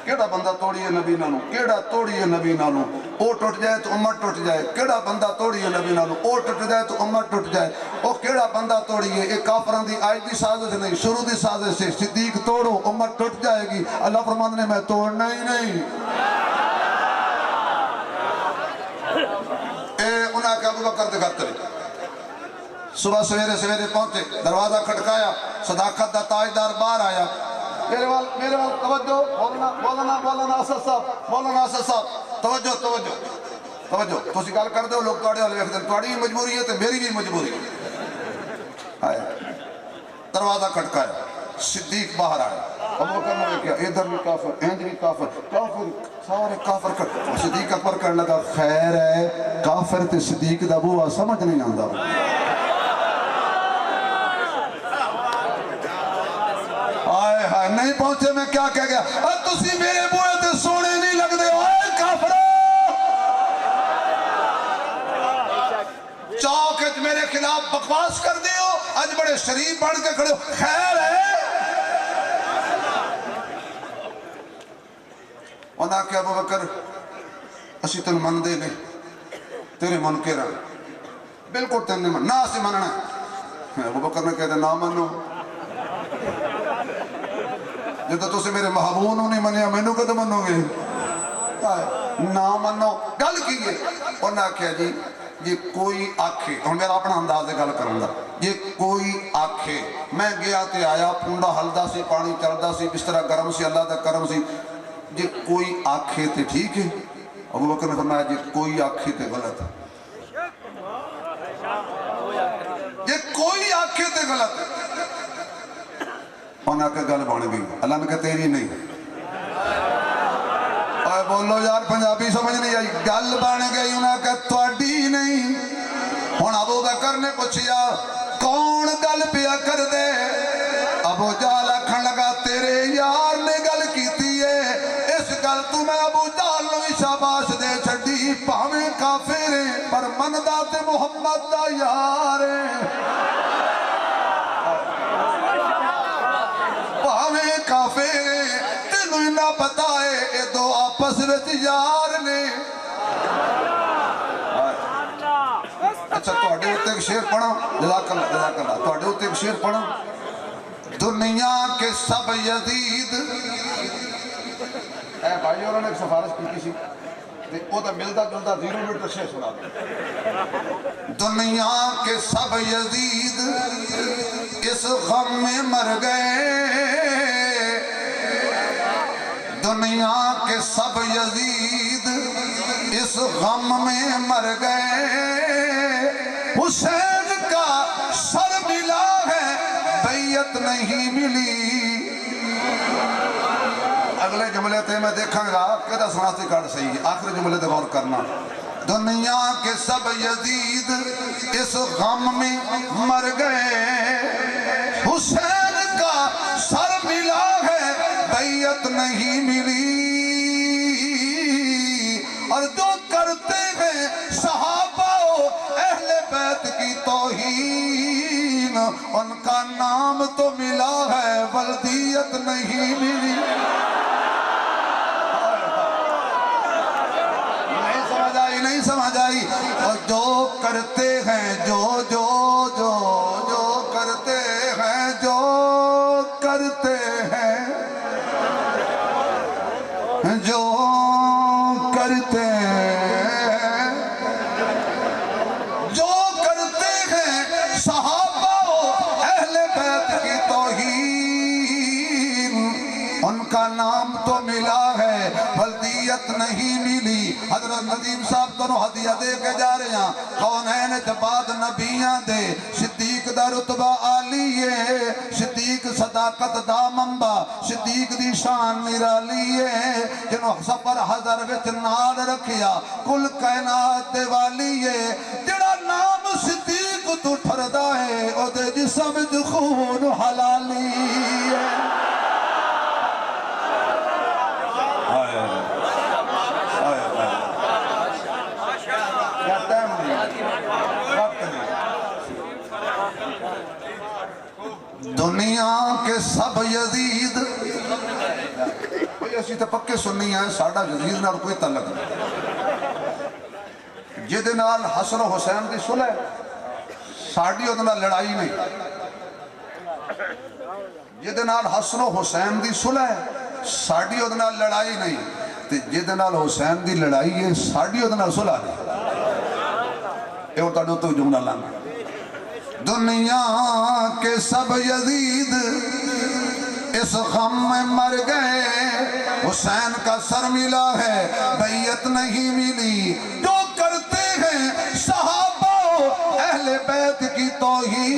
केड़ा बंदा तोड़िए नबी नानू केड़ा तोड़िए नबी नानू ओ टुट जाए तो उम्मत टुट जाए केड़ा बंदा तोड़िए नबी नानू ओ टुट जाए तो उम्मत टुट जाए ओ केड़ा बंदा तोड़िए ये काफरां दी आज दी साजिश नहीं शुरू दी साजिश से सिद्दीक तोड़ो उम्मत टुट जाएगी अल्लाह फरमांदा ने मैं तोड़ना ही नहीं ए उन्हें क्या अबू बकर दे घर चले सुबह सवेरे पहुंचे दरवाजा खटकाया सदाकत दा ताजदार बाहर आया मेरे वाल तवज्जो बोलना असद साहब तवज्जो तुसी गल करदे हो लोग तुहाडे वाल वेखदे तुहाडी भी मजबूरी है ते मेरी भी मजबूरी है आया दरवाजा खटकाया सिद्दीक बाहर आया अबू बकर ने देखा इधर भी काफिर इंज भी काफिर सारे काफिर सिद्दीक अकबर कहने लगा खैर है काफिर ते सिद्दीक दा बूहा समझ नहीं आंदा नहीं पहुंचे मैं क्या कह गया तुसी मेरे बूहे ते सोने नहीं लगदे ओए काफिरो चौक च मेरे खिलाफ बकवास कर दियो आज बड़े शरीफ बन के खड़े हो खैर है उन्हें आख्या अबू बकर असी तेन मनदे नहीं तेरे मुनकर बिल्कुल तेन नहीं ना असी मनना अबू बकर ने कहते ना मनो ਜਦੋਂ ਤੁਸੀਂ ਮੇਰੇ ਮਹਬੂਬ ਨੂੰ ਨਹੀਂ ਮੰਨਿਆ ਮੈਨੂੰ ਕਦੋਂ ਮੰਨੋਗੇ? ਨਾ ਮੰਨੋ। ਗੱਲ ਕੀ ਹੈ? ਉਹਨਾਂ ਆਖਿਆ ਜੀ ਜੇ कोई आखे, हुण मेरा अपना अंदाज है गल करन दा, जे कोई आखे मैं गया ते आया, पूंडा हलदा सी, पानी चलदा सी, बिस्तरा गर्म सी, अल्लाह दा करम सी, जे कोई आखे ते ठीक है। अबू बकर ने फरमाया जे कोई आखे ते गलत है, जे कोई आखे ते गलत है। उन्हें आके गल बन गई। अल्लाह ने कहा तेरी नहीं। बोलो यार पंजाबी समझ नहीं आई। गल बन गई। उन्हें कहा तुहाडी नहीं। हुण अबू बकर ने पूछया कौन गल पिया कर दे? अबू जहल आखन लगा तेरे यार ने गल कीती है, इस गल तू मैं अबू जहल नूं भी शाबाश दे छड्डी, भावें काफिर है पर मनदा ते मुहम्मद दा यार है, भावें काफिर है तेनू इन्ना पता है ये दो आपस विच यार ने। अच्छा तुहाडे उत्ते एक शेर पढ़ा, जज़ाकल्लाह जज़ाकल्लाह, तुहाडे उत्ते एक शेर पढ़ा, दुनिया के सब यजीद, ए भाई उन्होंने एक सिफारिश की सी ते ओदा मिलदा जुलदा 0 मिनट शेर सुना दे। दुनिया के सब यजीद इस गम में मर गए, दुनिया के सब यजीद इस गम में मर गए, हुसैन का सर मिला है बैयत नहीं मिली। अगले जुमले ते मैं देखूंगा कि सुनाती कार्ड सही है, आखिरी जुमले ते गौर करना। दुनिया के सब यजीद इस गम में मर गए, हुसैन का सर मिला है बैयत नहीं मिली, और जो करते हैं सहाबा अहले बैत की तौहीन, उनका नाम तो मिला है वल्दियत नहीं मिली। नहीं समझ आई, नहीं समझ आई। और जो करते हैं जो जो जो जो करते हैं जो करते हैं जो करते हैं जो करते हैं सहाबा अहले बैत की तौहीन, उनका नाम तो मिला है वल्दियत नहीं मिली। हजरत नदीम साहब दोनों हदिया दे के जा रहे हैं, कौन है ने जबाद नबियां दे, सिद्दीक दा रुतबा आली है, सिद्दीक सदाकत दा मंबा, सिद्दीक दी शान निराली है, जिन्हों सफर हजर विच नाल रखिया कुल कायनात दे वाली है, जेड़ा नाम सिद्दीक तू ठरदा है ओदे जिस्म विच खून हलाली है। दुनिया के सब यजीद, असी तो पक्के सुन्नी है, साडा यजीद नाल कोई तलक नहीं, जिहदे नाल हसन हुसैन की सुलह, साडी उहदे नाल लड़ाई नहीं, जिहदे नाल हसन हुसैन की सुलह, साडी उहदे नाल लड़ाई नहीं, ते जिहदे नाल हुसैन की लड़ाई है साडी उहदे नाल सुलह नहीं। ये तुहाडे उत्ते जुमला लाना, दुनिया के सब यजीद इस गम में मर गए, हुसैन का सर मिला है बैयत नहीं मिली, जो करते हैं सहाबा अहले बैत की तौहीन,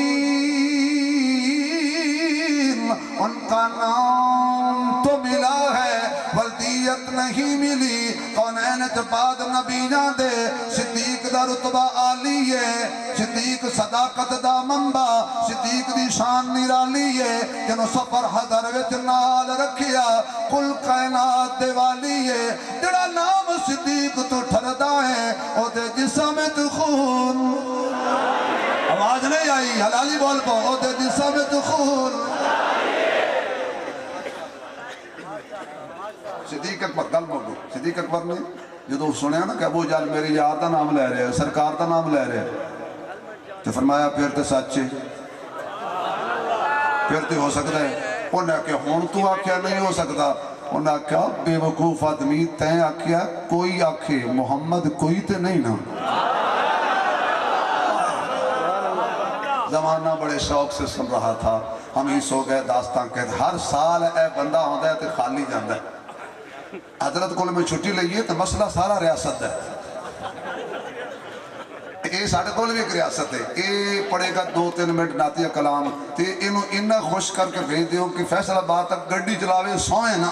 उनका नाम तो मिला है वल्दियत नहीं मिली। कौनैन जबाद नबियां दे सिद्दीक दा रुतबा आली है, सिद्दीक सदाकत दा मंबा, सिद्दीक दी शान निराली है, जिन्हों सफर हजर विच नाल रखिया कुल कायनात दे वाली है, जेड़ा नाम सिद्दीक तो ठरदा है ओदे जिस्म विच खून, आवाज नहीं आई, हलाली बोल पो, ओदे जिस्म विच खून। सिद्दीक अकबर गल मौजूद, सिद्दीक अकबर ने जो सुनिया ना कि अबू जहल मेरे यार का नाम ले रहे, सरकार का नाम ले रहे, तो फरमाया फिर तो सच है, फिर तो हो सकता है انہیں آخیا ہوں تو آخیا نہیں ہو سکتا، انہیں آخیا بے وقوف آدمی تیں آخیا کوئی آخے محمد کوئی تے نہیں نا۔ زمانہ بڑے شوق سے سن رہا تھا، ہم ہی سو گئے داستان کہتے ہر سال اے بندہ ہوتا ہے تو خالی جاندہ ہے۔ حضرت کو میں چھٹی لئیے تو مسئلہ سارا ریاست ہے، یہ ساڑھے کول بھی ایک ریاست ہے، یہ پڑھے گا 2-3 منٹ نعتیہ کلام تے انہوں انہا خوش کر کے بھیج دیو کہ فیصل آباد تک گڈی چلاوے سوئے نا۔